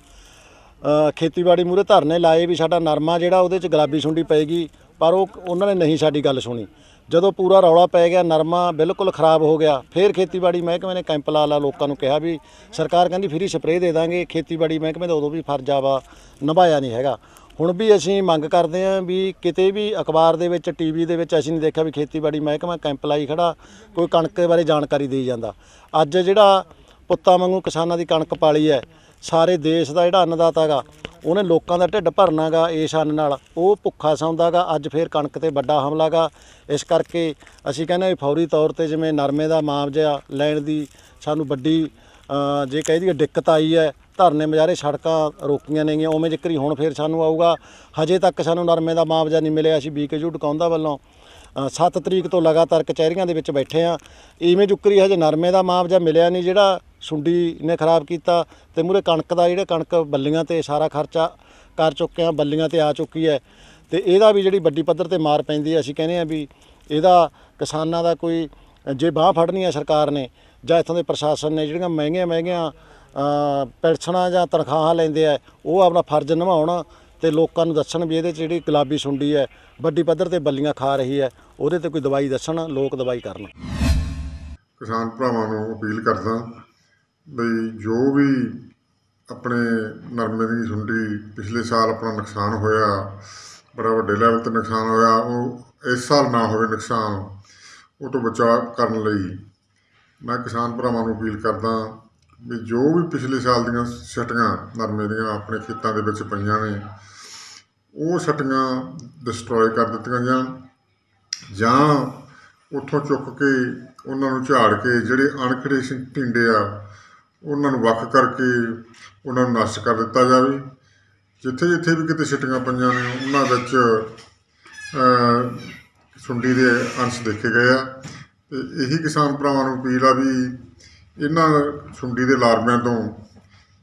ਖੇਤੀਬਾੜੀ ਮੂਹਰੇ ਧਰਨੇ ਲਾਏ ਵੀ ਸਾਡਾ ਨਰਮਾ ਜਿਹੜਾ ਉਹਦੇ 'ਚ ਗੁਲਾਬੀ ਸੁੰਡੀ ਪਏਗੀ, ਪਰ ਉਹਨਾਂ ਨੇ ਨਹੀਂ ਸਾਡੀ ਗੱਲ ਸੁਣੀ। ਜਦੋਂ ਪੂਰਾ ਰੌਲਾ ਪੈ ਗਿਆ, ਨਰਮਾ ਬਿਲਕੁਲ ਖਰਾਬ ਹੋ ਗਿਆ, ਫਿਰ ਖੇਤੀਬਾੜੀ ਮਹਿਕਮੇ ਨੇ ਕੈਂਪ ਲਾ ਲੋਕਾਂ ਨੂੰ ਕਿਹਾ ਵੀ ਸਰਕਾਰ ਕਹਿੰਦੀ ਫਰੀ ਸਪਰੇਅ ਦੇ ਦਾਂਗੇ। ਖੇਤੀਬਾੜੀ ਮਹਿਕਮੇ ਦਾ ਉਦੋਂ ਵੀ ਫਰਜ਼ ਆਵਾ ਨਿਭਾਇਆ ਨਹੀਂ ਹੈਗਾ। ਹੁਣ ਵੀ ਅਸੀਂ ਮੰਗ ਕਰਦੇ ਹਾਂ ਵੀ ਕਿਤੇ ਵੀ ਅਖਬਾਰ ਦੇ ਵਿੱਚ, ਟੀਵੀ ਦੇ ਵਿੱਚ ਅਸੀਂ ਨਹੀਂ ਦੇਖਿਆ ਵੀ ਖੇਤੀਬਾੜੀ ਮਹਿਕਮਾ ਕੈਂਪ ਲਾਈ ਖੜਾ ਕੋਈ ਕਣਕ ਬਾਰੇ ਜਾਣਕਾਰੀ ਦੇਈ ਜਾਂਦਾ। ਅੱਜ ਜਿਹੜਾ ਪੁੱਤਾਂ ਵਾਂਗੂ ਕਿਸਾਨਾਂ ਦੀ ਕਣਕ ਪਾਲੀ ਹੈ, ਸਾਰੇ ਦੇਸ਼ ਦਾ ਜਿਹੜਾ ਅੰਨਦਾਤਾ ਗਾ ਉਹਨੇ ਲੋਕਾਂ ਦਾ ਢਿੱਡ ਭਰਨਾ ਗਾ ਇਸ ਅੰਨ ਨਾਲ, ਉਹ ਭੁੱਖਾ ਸੌਂਦਾ ਗਾ। ਅੱਜ ਫਿਰ ਕਣਕ ਤੇ ਵੱਡਾ ਹਮਲਾ ਗਾ। ਇਸ ਕਰਕੇ ਅਸੀਂ ਕਹਿੰਦੇ ਵੀ ਫੌਰੀ ਤੌਰ ਤੇ ਜਿਵੇਂ ਨਰਮੇ ਦਾ ਮੁਆਵਜ਼ਾ ਲੈਣ ਦੀ ਸਾਨੂੰ ਵੱਡੀ ਜੇ ਕਹਿ ਦਈਏ ਦਿੱਕਤ ਆਈ ਹੈ, ਧਰਨੇ ਮੁਜ਼ਾਹਰੇ ਸੜਕਾਂ ਰੋਕੀਆਂ ਨੇਗੀਆਂ, ਉਵੇਂ ਜ਼ਿਕਰੀ ਹੁਣ ਫਿਰ ਸਾਨੂੰ ਆਊਗਾ। ਹਜੇ ਤੱਕ ਸਾਨੂੰ ਨਰਮੇ ਦਾ ਮੁਆਵਜ਼ਾ ਨਹੀਂ ਮਿਲਿਆ। ਅਸੀਂ BKU ਡਕਾਉਂਦਾ ਵੱਲੋਂ 7 ਤਰੀਕ ਤੋਂ ਲਗਾਤਾਰ ਕਚਹਿਰੀਆਂ ਦੇ ਵਿੱਚ ਬੈਠੇ ਹਾਂ। ਇਵੇਂ ਜੁਕਰੀ ਹਜੇ ਨਰਮੇ ਦਾ ਮੁਆਵਜ਼ਾ ਮਿਲਿਆ ਨਹੀਂ ਜਿਹੜਾ ਸੁੰਡੀ ਨੇ ਖਰਾਬ ਕੀਤਾ, ਤੇ ਮੂਹਰੇ ਕਣਕ ਦਾ ਜਿਹੜਾ ਕਣਕ ਬੱਲੀਆਂ ਤੇ ਸਾਰਾ ਖਰਚਾ ਕਰ ਚੁੱਕੇ ਹਾਂ, ਬੱਲੀਆਂ ਤੇ ਆ ਚੁੱਕੀ ਹੈ ਤੇ ਇਹਦਾ ਵੀ ਜਿਹੜੀ ਵੱਡੀ ਪੱਧਰ ਤੇ ਮਾਰ ਪੈਂਦੀ ਹੈ। ਅਸੀਂ ਕਹਿੰਦੇ ਹਾਂ ਵੀ ਇਹਦਾ ਕਿਸਾਨਾਂ ਦਾ ਕੋਈ ਜੇ ਬਾਂਹ ਫੜਨੀ ਹੈ ਸਰਕਾਰ ਨੇ ਜਾਂ ਇੱਥੋਂ ਦੇ ਪ੍ਰਸ਼ਾਸਨ ਨੇ, ਜਿਹੜੀਆਂ ਮਹਿੰਗੀਆਂ ਪੈਨਸ਼ਨਾਂ ਜਾਂ ਤਨਖਾਹਾਂ ਲੈਂਦੇ ਆ, ਉਹ ਆਪਣਾ ਫਰਜ਼ ਨਿਭਾਉਣ ਤੇ ਲੋਕਾਂ ਨੂੰ ਦੱਸਣ ਵੀ ਇਹਦੇ 'ਚ ਜਿਹੜੀ ਗੁਲਾਬੀ ਸੁੰਡੀ ਹੈ ਵੱਡੀ ਪੱਧਰ ਤੇ ਬੱਲੀਆਂ ਖਾ ਰਹੀ ਹੈ, ਉਹਦੇ ਤੇ ਕੋਈ ਦਵਾਈ ਦੱਸਣ, ਲੋਕ ਦਵਾਈ ਕਰਨ।
ਕਿਸਾਨ ਭਰਾਵਾਂ ਨੂੰ ਅਪੀਲ ਕਰਦਾ ਬਈ ਜੋ ਵੀ ਆਪਣੇ ਨਰਮੇ ਦੀ ਸੁੰਡੀ ਪਿਛਲੇ ਸਾਲ ਆਪਣਾ ਨੁਕਸਾਨ ਹੋਇਆ, ਬੜਾ ਵੱਡੇ ਲੈਵਲ 'ਤੇ ਨੁਕਸਾਨ ਹੋਇਆ, ਉਹ ਇਸ ਸਾਲ ਨਾ ਹੋਵੇ ਨੁਕਸਾਨ, ਉਹ ਤੋਂ ਬਚਾਅ ਕਰਨ ਲਈ ਮੈਂ ਕਿਸਾਨ ਭਰਾਵਾਂ ਨੂੰ ਅਪੀਲ ਕਰਦਾ ਵੀ ਜੋ ਵੀ ਪਿਛਲੇ ਸਾਲ ਦੀਆਂ ਛਟੀਆਂ ਨਰਮੇ ਦੀਆਂ ਆਪਣੇ ਖੇਤਾਂ ਦੇ ਵਿੱਚ ਪਈਆਂ ਨੇ, ਉਹ ਛਟੀਆਂ ਡਿਸਟਰੋਏ ਕਰ ਦਿੱਤੀਆਂ ਜਾਣ ਜਾਂ ਉੱਥੋਂ ਚੁੱਕ ਕੇ ਉਹਨਾਂ ਨੂੰ ਝਾੜ ਕੇ ਜਿਹੜੇ ਅਣਖੜੇ ਟਿੰਡੇ ਆ ਉਹਨਾਂ ਨੂੰ ਵੱਖ ਕਰਕੇ ਉਹਨਾਂ ਨੂੰ ਨਸ਼ਟ ਕਰ ਦਿੱਤਾ ਜਾਵੇ। ਜਿੱਥੇ ਜਿੱਥੇ ਵੀ ਕਿਤੇ ਛਟੀਆਂ ਪਈਆਂ ਨੇ ਉਹਨਾਂ ਵਿੱਚ ਸੁੰਡੀ ਦੇ ਅੰਸ਼ ਦੇਖੇ ਗਏ ਆ ਤੇ ਇਹੀ ਕਿਸਾਨ ਭਰਾਵਾਂ ਨੂੰ ਅਪੀਲ ਆ ਵੀ ਇਹਨਾਂ ਸੁੰਡੀ ਦੇ ਲਾਰਵਿਆਂ ਤੋਂ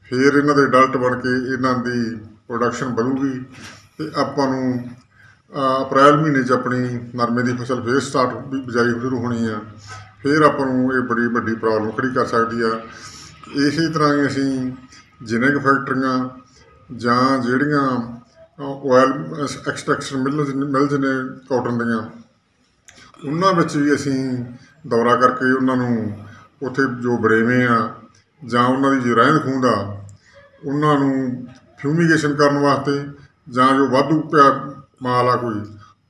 ਫਿਰ ਇਹਨਾਂ ਦੇ ਅਡਲਟ ਬਣ ਕੇ ਇਹਨਾਂ ਦੀ ਪ੍ਰੋਡਕਸ਼ਨ ਵਧੂਗੀ ਤੇ ਆਪਾਂ ਨੂੰ ਅਪ੍ਰੈਲ ਮਹੀਨੇ 'ਚ ਆਪਣੀ ਨਰਮੇ ਦੀ ਫਸਲ ਫਿਰ ਸਟਾਰਟ ਬਿਜਾਈ ਸ਼ੁਰੂ ਹੋਣੀ ਆ, ਫਿਰ ਆਪਾਂ ਨੂੰ ਇਹ ਬੜੀ ਵੱਡੀ ਪ੍ਰੋਬਲਮ ਖੜੀ ਕਰ ਸਕਦੀ ਆ। ਇਸੇ ਤਰ੍ਹਾਂ ਹੀ ਅਸੀਂ ਜਿੰਨੇ ਕੁ ਫੈਕਟਰੀਆਂ ਜਾਂ ਜਿਹੜੀਆਂ ਆਇਲ ਐਕਸਟ੍ਰੈਕਸ਼ਨ ਮਿਲਜ਼ ਨੇ ਕਾਟਨ ਦੀਆਂ, ਉਹਨਾਂ ਵਿੱਚ ਵੀ ਅਸੀਂ ਦੌਰਾ ਕਰਕੇ ਉਹਨਾਂ ਨੂੰ ਉੱਥੇ ਜੋ ਵੜੇਵੇਂ ਆ ਜਾਂ ਉਹਨਾਂ ਦੀ ਜੋ ਰਹਿੰਦ ਖੂੰਹਦ ਆ ਉਹਨਾਂ ਨੂੰ ਫਿਊਮੀਗੇਸ਼ਨ ਕਰਨ ਵਾਸਤੇ ਜਾਂ ਜੋ ਵਾਧੂ ਪਿਆ ਮਾਲ ਆ ਕੋਈ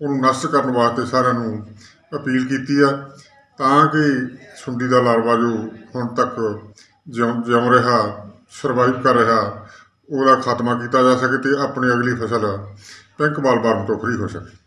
ਉਹਨੂੰ ਨਸ਼ਟ ਕਰਨ ਵਾਸਤੇ ਸਾਰਿਆਂ ਨੂੰ ਅਪੀਲ ਕੀਤੀ ਆ, ਤਾਂ ਕਿ ਸੁੰਡੀ ਦਾ ਲਾਰਵਾ ਜੋ ਹੁਣ ਤੱਕ ਜਿਉਂ ਰਿਹਾ, ਸਰਵਾਈਵ ਕਰ ਰਿਹਾ, ਉਹਦਾ ਖਾਤਮਾ ਕੀਤਾ ਜਾ ਸਕੇ ਤੇ ਆਪਣੀ ਅਗਲੀ ਫਸਲ ਪਿੰਕ ਬਾਲਬਾਰਮ ਤੋਂ ਫਰੀ ਹੋ ਸਕੇ।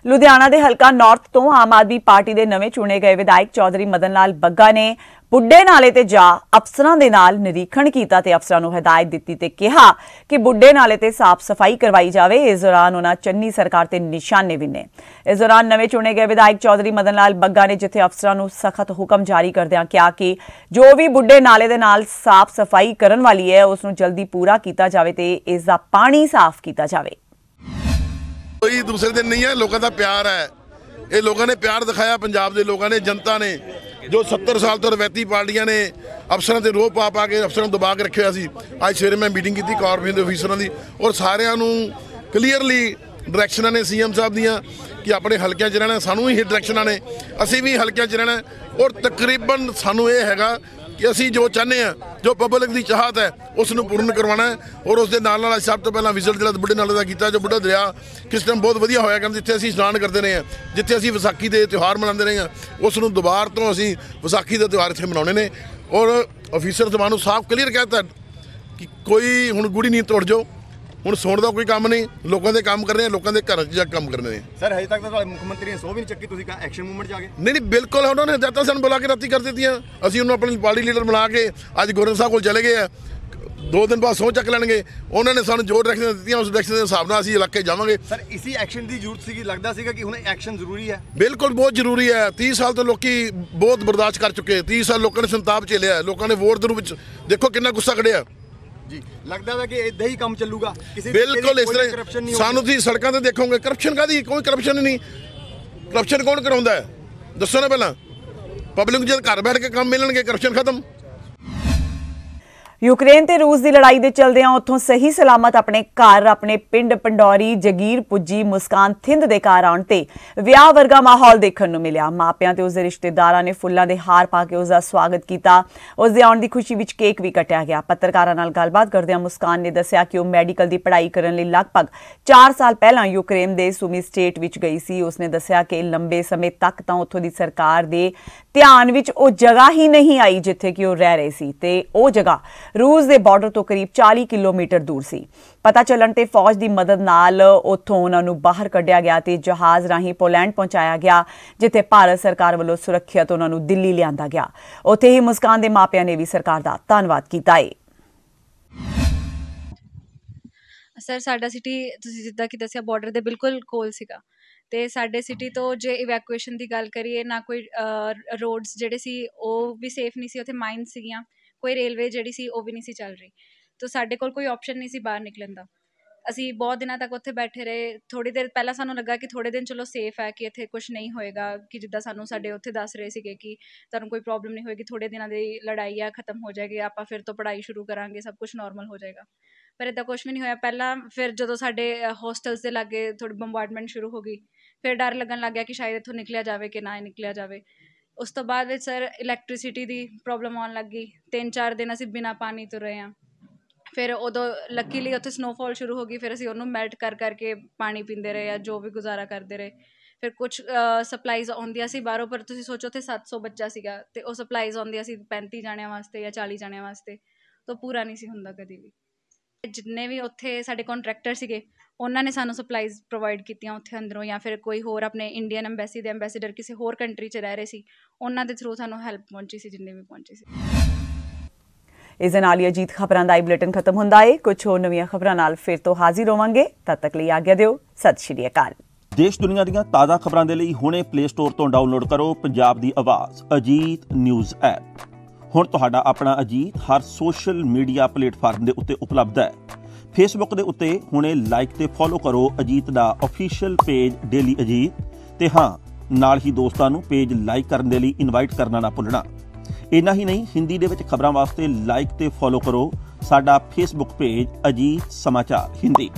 ਲੁਧਿਆਣਾ ਦੇ ਹਲਕਾ ਨਾਰਥ ਤੋਂ ਆਮ ਆਦਮੀ ਪਾਰਟੀ ਦੇ ਨਵੇਂ ਚੁਣੇ ਗਏ ਵਿਧਾਇਕ ਚੌਧਰੀ ਮਦਨ ਲਾਲ ਬੱਗਾ ਨੇ ਬੁੱਢੇ ਨਾਲੇ ਤੇ ਜਾ ਅਫਸਰਾਂ ਦੇ ਨਾਲ ਨਿਰੀਖਣ ਕੀਤਾ ਤੇ ਅਫਸਰਾਂ ਨੂੰ ਹਦਾਇਤ ਦਿੱਤੀ ਤੇ ਕਿਹਾ ਕਿ ਬੁੱਢੇ ਨਾਲੇ ਤੇ ਸਾਫ਼ ਸਫਾਈ ਕਰਵਾਈ ਜਾਵੇ। ਇਸ ਦੌਰਾਨ ਉਹਨਾਂ ਚੰਨੀ ਸਰਕਾਰ ਤੇ ਨਿਸ਼ਾਨੇ ਵਿੰਨੇ। ਇਸ ਦੌਰਾਨ ਨਵੇਂ ਚੁਣੇ ਗਏ ਵਿਧਾਇਕ ਚੌਧਰੀ ਮਦਨ ਲਾਲ ਬੱਗਾ ਨੇ ਜਿੱਥੇ ਅਫਸਰਾਂ ਨੂੰ ਸਖਤ ਹੁਕਮ ਜਾਰੀ ਕਰਦਿਆਂ ਕਿਹਾ ਕਿ ਜੋ ਵੀ ਬੁੱਢੇ ਨਾਲੇ ਦੇ ਨਾਲ ਸਾਫ਼ ਸਫਾਈ ਕਰਨ ਵਾਲੀ ਹੈ ਉਸ ਨੂੰ ਜਲਦੀ ਪੂਰਾ ਕੀਤਾ ਜਾਵੇ ਤੇ ਇਸ ਦਾ ਪਾਣੀ ਸਾਫ਼ ਕੀਤਾ ਜਾਵੇ।
ਕੋਈ ਦੂਸਰੇ ਦਿਨ ਨਹੀਂ ਹੈ, ਲੋਕਾਂ ਦਾ ਪਿਆਰ ਹੈ। ਇਹ ਲੋਕਾਂ ਨੇ ਪਿਆਰ ਦਿਖਾਇਆ, ਪੰਜਾਬ ਦੇ ਲੋਕਾਂ ਨੇ, ਜਨਤਾ ਨੇ, ਜੋ 70 ਸਾਲ ਤੋਂ ਰਵਾਇਤੀ ਪਾਰਟੀਆਂ ਨੇ ਅਫਸਰਾਂ ਤੇ ਰੋਹ ਪਾ ਕੇ ਅਫਸਰਾਂ ਨੂੰ ਦਬਾ ਕੇ ਰੱਖਿਆ ਸੀ। ਅੱਜ ਸਵੇਰੇ ਮੈਂ ਮੀਟਿੰਗ ਕੀਤੀ ਕਾਰਪੋਰੇਸ਼ਨ ਦੇ ਅਫਸਰਾਂ ਦੀ ਔਰ ਸਾਰਿਆਂ ਨੂੰ ਕਲੀਅਰਲੀ ਡਾਇਰੈਕਸ਼ਨਾਂ ਨੇ ਸੀਐਮ ਸਾਹਿਬ ਦੀਆਂ ਕਿ ਆਪਣੇ ਹਲਕਿਆਂ 'ਚ ਰਹਿਣਾ, ਸਾਨੂੰ ਹੀ ਡਾਇਰੈਕਸ਼ਨਾਂ ਨੇ, ਅਸੀਂ ਵੀ ਹਲਕਿਆਂ 'ਚ ਰਹਿਣਾ ਔਰ ਤਕਰੀਬਨ ਸਾਨੂੰ ਇਹ ਹੈਗਾ ਕਿ ਅਸੀਂ ਜੋ ਚਾਹੁੰਦੇ ਹਾਂ, ਜੋ ਪਬਲਿਕ ਦੀ ਚਾਹਤ ਹੈ ਉਸ ਨੂੰ ਪੂਰਨ ਕਰਵਾਉਣਾ ਹੈ। ਔਰ ਉਸ ਦੇ ਨਾਲ ਸਭ ਤੋਂ ਪਹਿਲਾਂ ਵਿਜ਼ਿਟ ਜਿਹੜਾ ਬੁੱਢੇ ਨਾਲੇ ਦਾ ਕੀਤਾ, ਜੋ ਬੁੱਢਾ ਦਰਿਆ ਕਿਸ ਟਾਈਮ ਬਹੁਤ ਵਧੀਆ ਹੋਇਆ ਕਰਨ, ਜਿੱਥੇ ਅਸੀਂ ਇਸ਼ਨਾਨ ਕਰਦੇ ਰਹੇ ਹਾਂ, ਜਿੱਥੇ ਅਸੀਂ ਵਿਸਾਖੀ ਦੇ ਤਿਉਹਾਰ ਮਨਾਉਂਦੇ ਰਹੇ ਹਾਂ, ਉਸ ਨੂੰ ਦੁਬਾਰਾ ਤੋਂ ਅਸੀਂ ਵਿਸਾਖੀ ਦੇ ਤਿਉਹਾਰ ਇੱਥੇ ਮਨਾਉਣੇ ਨੇ। ਔਰ ਅਫੀਸਰ ਸਭਾ ਨੂੰ ਸਾਫ਼ ਕਲੀਅਰ ਕਹਿ ਦਿੱਤਾ ਕਿ ਕੋਈ ਹੁਣ ਗੂੜੀ ਨੀਂਦ ਤੋੜ ਜਾਓ, ਹੁਣ ਸੌਣ ਦਾ ਕੋਈ ਕੰਮ ਨਹੀਂ, ਲੋਕਾਂ ਦੇ ਕੰਮ ਕਰਨੇ, ਲੋਕਾਂ ਦੇ ਘਰਾਂ 'ਚ ਜਾ ਕੰਮ ਕਰਨੇ ਨੇ।
ਸਰ ਹਜੇ ਤੱਕ ਤਾਂ ਤੁਹਾਡੇ ਮੁੱਖ ਮੰਤਰੀ ਨੇ ਸਹੁੰ ਵੀ ਨਹੀਂ ਚੱਕੀ, ਤੁਸੀਂ ਐਕਸ਼ਨ ਮੂਵਮੈਂਟ 'ਚ ਆ ਗਏ?
ਨਹੀਂ ਬਿਲਕੁਲ, ਉਹਨਾਂ ਨੇ ਹਦਾਇਤਾਂ ਸਾਨੂੰ ਬੁਲਾ ਕੇ ਰਾਤੀ ਕਰ ਦਿੱਤੀਆਂ। ਅਸੀਂ ਉਹਨੂੰ ਆਪਣੀ ਪਾਰਟੀ ਲੀਡਰ ਬਣਾ ਕੇ ਅੱਜ ਗਵਰਨਰ ਸਾਹਿਬ ਕੋਲ ਚਲੇ ਗਏ ਆ, 2 ਦਿਨ ਬਾਅਦ ਸਹੁੰ ਚੱਕ ਲੈਣਗੇ। ਉਹਨਾਂ ਨੇ ਸਾਨੂੰ ਜੋ ਡਾਇਰੈਕਸ਼ਨ ਦਿੱਤੀਆਂ ਉਸ ਡਾਇਰੈਕਸ਼ਨ ਦੇ ਹਿਸਾਬ ਨਾਲ ਅਸੀਂ ਇਲਾਕੇ ਜਾਵਾਂਗੇ।
ਸਰ ਇਸੀ ਐਕਸ਼ਨ ਦੀ ਜ਼ਰੂਰਤ ਸੀਗੀ, ਲੱਗਦਾ ਸੀਗਾ ਕਿ ਹੁਣ ਐਕਸ਼ਨ ਜ਼ਰੂਰੀ ਹੈ?
ਬਿਲਕੁਲ ਬਹੁਤ ਜ਼ਰੂਰੀ ਹੈ। 30 ਸਾਲ ਤੋਂ ਲੋਕੀ ਬਹੁਤ ਬਰਦਾਸ਼ਤ ਕਰ ਚੁੱਕੇ, 30 ਸਾਲ ਲੋਕਾਂ ਨੇ ਸੰਤਾਪ ਝੇਲਿਆ, ਲੋਕਾਂ ਨੇ ਵੋਟ ਦੇ ਰੂਪ ਵਿੱਚ ਦੇਖੋ ਕਿੰਨਾ ਗੁੱਸਾ ਕੱਢਿਆ
ਜੀ। ਲੱਗਦਾ ਹੈ ਕਿ ਇਦਾਂ ਹੀ ਕੰਮ ਚੱਲੂਗਾ?
ਬਿਲਕੁਲ ਇਸ ਤਰ੍ਹਾਂ ਸਾਨੂੰ ਤੁਸੀਂ ਸੜਕਾਂ ਤੇ ਦੇਖੋਗੇ, ਕਰਪਸ਼ਨ ਕਾਹਦੀ? ਕੋਈ ਕਰਪਸ਼ਨ ਨਹੀਂ। ਕਰਪਸ਼ਨ ਕੌਣ ਕਰਾਉਂਦਾ ਹੈ ਦੱਸੋ ਨਾ ਪਹਿਲਾਂ। ਪਬਲਿਕ ਨੂੰ ਜਦ ਘਰ ਬੈਠ ਕੇ ਕੰਮ ਮਿਲਣਗੇ, ਕਰਪਸ਼ਨ ਖਤਮ।
ਯੂਕਰੇਨ ਤੇ ਰੂਸ ਦੀ ਲੜਾਈ ਦੇ ਚਲਦਿਆਂ ਉੱਥੋਂ ਸਹੀ ਸਲਾਮਤ ਆਪਣੇ ਘਰ ਆਪਣੇ ਪਿੰਡ ਪੰਡੌਰੀ ਜਗੀਰ ਪੁੱਜੀ ਮੁਸਕਾਨ ਥਿੰਦ ਦੇ ਘਰ ਆਉਣ ਤੇ ਵਿਆਹ ਵਰਗਾ ਮਾਹੌਲ ਦੇਖਣ ਨੂੰ ਮਿਲਿਆ। ਮਾਪਿਆਂ ਤੇ ਉਸਦੇ ਰਿਸ਼ਤੇਦਾਰਾਂ ਨੇ ਫੁੱਲਾਂ ਦੇ ਹਾਰ ਪਾ ਕੇ ਉਸਦਾ ਸਵਾਗਤ ਕੀਤਾ। ਉਸਦੇ ਆਉਣ ਦੀ ਖੁਸ਼ੀ ਵਿੱਚ ਕੇਕ ਵੀ ਕੱਟਿਆ ਗਿਆ। ਪੱਤਰਕਾਰਾਂ ਨਾਲ ਗੱਲਬਾਤ ਕਰਦਿਆਂ ਮੁਸਕਾਨ ਨੇ ਦੱਸਿਆ ਕਿ ਉਹ ਮੈਡੀਕਲ ਦੀ ਪੜ੍ਹਾਈ ਕਰਨ ਲਈ ਲਗਭਗ 4 ਸਾਲ ਪਹਿਲਾਂ ਯੂਕਰੇਨ ਦੇ ਸੁਮੀ ਸਟੇਟ ਵਿੱਚ ਗਈ ਸੀ। ਉਸਨੇ ਦੱਸਿਆ ਕਿ ਲੰਬੇ ਸਮੇਂ ਤੱਕ ਤਾਂ ਉੱਥੋਂ ਦੀ ਸਰਕਾਰ ਦੇ ਧਿਆਨ ਵਿੱਚ ਉਹ ਜਗ੍ਹਾ ਹੀ ਨਹੀਂ ਆਈ ਜਿੱਥੇ ਕਿ ਉਹ ਰਹਿ ਰਹੇ ਸੀ ਤੇ ਉਹ ਜਗ੍ਹਾ ਰੂਸ ਦੇ ਬਾਰਡਰ ਤੋਂ ਕਰੀਬ 40 ਕਿਲੋਮੀਟਰ ਦੂਰ ਸੀ। ਪਤਾ ਚੱਲਣ ਤੇ ਫੌਜ ਦੀ ਮਦਦ ਨਾਲ ਉੱਥੋਂ ਉਹਨਾਂ ਨੂੰ ਬਾਹਰ ਕੱਢਿਆ ਗਿਆ ਤੇ ਜਹਾਜ਼ ਰਾਹੀਂ ਪੋਲੈਂਡ ਪਹੁੰਚਾਇਆ ਗਿਆ, ਜਿੱਥੇ ਭਾਰਤ ਸਰਕਾਰ ਵੱਲੋਂ ਸੁਰੱਖਿਅਤ ਉਹਨਾਂ ਨੂੰ ਦਿੱਲੀ ਲਿਆਂਦਾ ਗਿਆ। ਉੱਥੇ ਹੀ ਮੁਸਕਾਨ ਦੇ ਮਾਪਿਆਂ ਨੇ ਵੀ ਸਰਕਾਰ ਦਾ ਧੰਨਵਾਦ ਕੀਤਾ ਹੈ।
ਸਰ ਸਾਡਾ ਸਿਟੀ ਤੁਸੀਂ ਜਿੱਦਾਂ ਕਿ ਦੱਸਿਆ ਬਾਰਡਰ ਦੇ ਬਿਲਕੁਲ ਕੋਲ ਸੀਗਾ ਤੇ ਸਾਡੇ ਸਿਟੀ ਤੋਂ ਜੇ ਇਵੈਕੂਏਸ਼ਨ ਦੀ ਗੱਲ ਕਰੀਏ ਨਾ ਕੋਈ ਰੋਡਸ ਜਿਹੜੇ ਸੀ ਉਹ ਵੀ ਸੇਫ ਨਹੀਂ ਸੀ, ਉੱਥੇ ਮਾਈਨਸ ਸੀਗੀਆਂ, ਕੋਈ ਰੇਲਵੇ ਜਿਹੜੀ ਸੀ ਉਹ ਵੀ ਨਹੀਂ ਸੀ ਚੱਲ ਰਹੀ, ਤਾਂ ਸਾਡੇ ਕੋਲ ਕੋਈ ਆਪਸ਼ਨ ਨਹੀਂ ਸੀ ਬਾਹਰ ਨਿਕਲਣ ਦਾ। ਅਸੀਂ ਬਹੁਤ ਦਿਨਾਂ ਤੱਕ ਉੱਥੇ ਬੈਠੇ ਰਹੇ। ਥੋੜ੍ਹੀ ਦੇਰ ਪਹਿਲਾਂ ਸਾਨੂੰ ਲੱਗਾ ਕਿ ਥੋੜ੍ਹੇ ਦਿਨ ਚਲੋ ਸੇਫ ਹੈ, ਕਿ ਇੱਥੇ ਕੁਛ ਨਹੀਂ ਹੋਏਗਾ, ਕਿ ਜਿੱਦਾਂ ਸਾਨੂੰ ਸਾਡੇ ਉੱਥੇ ਦੱਸ ਰਹੇ ਸੀਗੇ ਕਿ ਤੁਹਾਨੂੰ ਕੋਈ ਪ੍ਰੋਬਲਮ ਨਹੀਂ ਹੋਏਗੀ, ਥੋੜ੍ਹੇ ਦਿਨਾਂ ਦੀ ਲੜਾਈ ਆ, ਖਤਮ ਹੋ ਜਾਏਗੀ, ਆਪਾਂ ਫਿਰ ਤੋਂ ਪੜ੍ਹਾਈ ਸ਼ੁਰੂ ਕਰਾਂਗੇ, ਸਭ ਕੁਛ ਨੋਰਮਲ ਹੋ ਜਾਏਗਾ। ਪਰ ਇੱਦਾਂ ਕੁਛ ਵੀ ਨਹੀਂ ਹੋਇਆ। ਪਹਿਲਾਂ ਫਿਰ ਜਦੋਂ ਸਾਡੇ ਹੋਸਟਲਸ ਦੇ ਲਾਗੇ ਥੋੜ੍ਹੀ ਬੰਬਾਰਡਮੈਂਟ ਸ਼ੁਰੂ ਹੋ ਗਈ, ਫਿਰ ਡਰ ਲੱਗਣ ਲੱਗ ਗਿਆ ਕਿ ਸ਼ਾਇਦ ਇੱਥੋਂ ਨਿਕਲਿਆ ਜਾਵੇ ਕਿ ਨਾ ਨਿਕਲਿਆ ਜਾਵੇ। ਉਸ ਤੋਂ ਬਾਅਦ ਵਿੱਚ ਸਰ ਇਲੈਕਟ੍ਰੀਸਿਟੀ ਦੀ ਪ੍ਰੋਬਲਮ ਆਉਣ ਲੱਗ ਗਈ। 3-4 ਦਿਨ ਅਸੀਂ ਬਿਨਾਂ ਪਾਣੀ ਤੋਂ ਰਹੇ ਹਾਂ। ਫਿਰ ਉਦੋਂ ਲੱਕੀਲੀ ਉੱਥੇ ਸਨੋਫਾਲ ਸ਼ੁਰੂ ਹੋ ਗਈ, ਫਿਰ ਅਸੀਂ ਉਹਨੂੰ ਮੈਲਟ ਕਰ ਕਰਕੇ ਪਾਣੀ ਪੀਂਦੇ ਰਹੇ ਜਾਂ ਜੋ ਵੀ ਗੁਜ਼ਾਰਾ ਕਰਦੇ ਰਹੇ। ਫਿਰ ਕੁਛ ਸਪਲਾਈਜ਼ ਆਉਂਦੀਆਂ ਸੀ ਬਾਹਰੋਂ, ਪਰ ਤੁਸੀਂ ਸੋਚੋ ਉੱਥੇ 700 ਬੱਚਾ ਸੀਗਾ ਅਤੇ ਉਹ ਸਪਲਾਈਜ਼ ਆਉਂਦੀਆਂ ਸੀ 35 ਜਾਣਿਆਂ ਵਾਸਤੇ ਜਾਂ 40 ਜਾਣਿਆਂ ਵਾਸਤੇ, ਤਾਂ ਪੂਰਾ ਨਹੀਂ ਸੀ ਹੁੰਦਾ ਕਦੀ ਵੀ। ਜਿੰਨੇ ਵੀ ਉੱਥੇ ਸਾਡੇ ਕੰਟਰੈਕਟਰ ਸੀਗੇ ਉਹਨਾਂ ਨੇ ਸਾਨੂੰ ਸਪਲਾਈਜ਼ ਪ੍ਰੋਵਾਈਡ ਕੀਤੀਆਂ ਉੱਥੇ ਅੰਦਰੋਂ, ਜਾਂ ਫਿਰ ਕੋਈ ਹੋਰ ਆਪਣੇ ਇੰਡੀਅਨ ਐਮਬੈਸੀ ਦੇ ਐਮਬੈਸੇਡਰ ਕਿਸੇ ਹੋਰ ਕੰਟਰੀ 'ਚ ਰਹਿ ਰਹੇ ਸੀ, ਉਹਨਾਂ ਦੇ ਥਰੂ ਸਾਨੂੰ ਹੈਲਪ ਪਹੁੰਚੀ ਸੀ, ਜਿੰਨੇ ਵੀ ਪਹੁੰਚੀ ਸੀ।
ਇਸ ਦੇ ਨਾਲ ਹੀ ਅਜੀਤ ਖਬਰਾਂ ਦਾ ਬੁਲੇਟਿਨ ਖਤਮ ਹੁੰਦਾ ਹੈ। ਕੁਝ ਹੋਰ ਨਵੀਆਂ ਖਬਰਾਂ ਨਾਲ ਫਿਰ ਤੋਂ ਹਾਜ਼ਰ ਹੋਵਾਂਗੇ। ਤਦ ਤੱਕ ਲਈ ਆਗਿਆ ਦਿਓ। ਸਤਿ ਸ਼੍ਰੀ ਅਕਾਲ।
ਦੇਸ਼ ਦੁਨੀਆ ਦੀਆਂ ਤਾਜ਼ਾ ਖਬਰਾਂ ਦੇ ਲਈ ਹੁਣੇ ਪਲੇ ਸਟੋਰ ਤੋਂ ਡਾਊਨਲੋਡ ਕਰੋ ਪੰਜਾਬ ਦੀ ਆਵਾਜ਼ ਅਜੀਤ ਨਿਊਜ਼ ਐਪ। ਹੁਣ ਤੁਹਾਡਾ ਆਪਣਾ ਅਜੀਤ ਹਰ ਸੋਸ਼ਲ ਮੀਡੀਆ ਪਲੇਟਫਾਰਮ ਦੇ ਉੱਤੇ ਉਪਲਬਧ ਹੈ। ਫੇਸਬੁੱਕ ਦੇ ਉੱਤੇ ਹੁਣੇ ਲਾਈਕ ਤੇ ਫੋਲੋ ਕਰੋ ਅਜੀਤ ਦਾ ਅਫੀਸ਼ੀਅਲ ਪੇਜ ਡੇਲੀ ਅਜੀਤ, ਤੇ ਹਾਂ ਨਾਲ ਹੀ ਦੋਸਤਾਂ ਨੂੰ ਪੇਜ ਲਾਈਕ ਕਰਨ ਦੇ ਲਈ ਇਨਵਾਈਟ ਕਰਨਾ ਨਾ ਭੁੱਲਣਾ। ਇੰਨਾ ਹੀ ਨਹੀਂ, ਹਿੰਦੀ ਦੇ ਵਿੱਚ ਖਬਰਾਂ ਵਾਸਤੇ ਲਾਈਕ ਤੇ ਫੋਲੋ ਕਰੋ ਸਾਡਾ ਫੇਸਬੁੱਕ ਪੇਜ ਅਜੀਤ ਸਮਾਚਾਰ ਹਿੰਦੀ।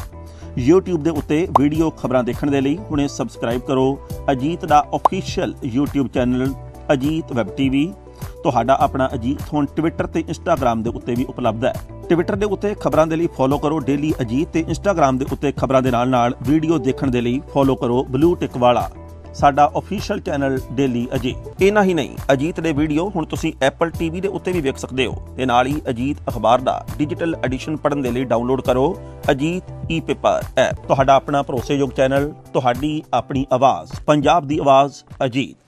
YouTube ਦੇ ਉੱਤੇ ਵੀਡੀਓ ਖਬਰਾਂ ਦੇਖਣ ਦੇ ਲਈ ਹੁਣੇ ਸਬਸਕ੍ਰਾਈਬ ਕਰੋ ਅਜੀਤ ਦਾ official YouTube channel Ajit web TV। ਤੁਹਾਡਾ ਆਪਣਾ ਅਜੀਤ ਹੁਣ ਟਵਿੱਟਰ ਤੇ ਇੰਸਟਾਗ੍ਰਾਮ ਦੇ ਉੱਤੇ ਵੀ ਉਪਲਬਧ ਹੈ। ਟਵਿੱਟਰ ਦੇ ਉੱਤੇ ਖਬਰਾਂ ਦੇ ਲਈ ਫੋਲੋ ਕਰੋ ਡੇਲੀ ਅਜੀਤ, ਤੇ ਇੰਸਟਾਗ੍ਰਾਮ ਦੇ ਉੱਤੇ ਖਬਰਾਂ ਦੇ ਨਾਲ ਵੀਡੀਓ ਦੇਖਣ ਦੇ ਲਈ ਫੋਲੋ ਕਰੋ ਬਲੂ ਟਿਕ ਵਾਲਾ ਸਾਡਾ ਅਫੀਸ਼ੀਅਲ ਚੈਨਲ ਡੇਲੀ ਅਜੀਤ। ਇੰਨਾ ਹੀ ਨਹੀਂ, ਅਜੀਤ ਦੇ ਵੀਡੀਓ ਹੁਣ ਤੁਸੀਂ Apple TV ਦੇ ਉੱਤੇ ਵੀ ਵੇਖ ਸਕਦੇ ਹੋ, ਤੇ ਨਾਲ ਹੀ ਅਜੀਤ ਅਖਬਾਰ ਦਾ ਡਿਜੀਟਲ ਐਡੀਸ਼ਨ ਪੜ੍ਹਨ ਦੇ ਲਈ ਡਾਊਨਲੋਡ ਕਰੋ ਅਜੀਤ ਈ-ਪੇਪਰ ਐਪ। ਤੁਹਾਡਾ ਆਪਣਾ ਭਰੋਸੇਯੋਗ ਚੈਨਲ, ਤੁਹਾਡੀ ਆਪਣੀ ਆਵਾਜ਼, ਪੰਜਾਬ ਦੀ ਆਵਾਜ਼ ਅਜੀਤ।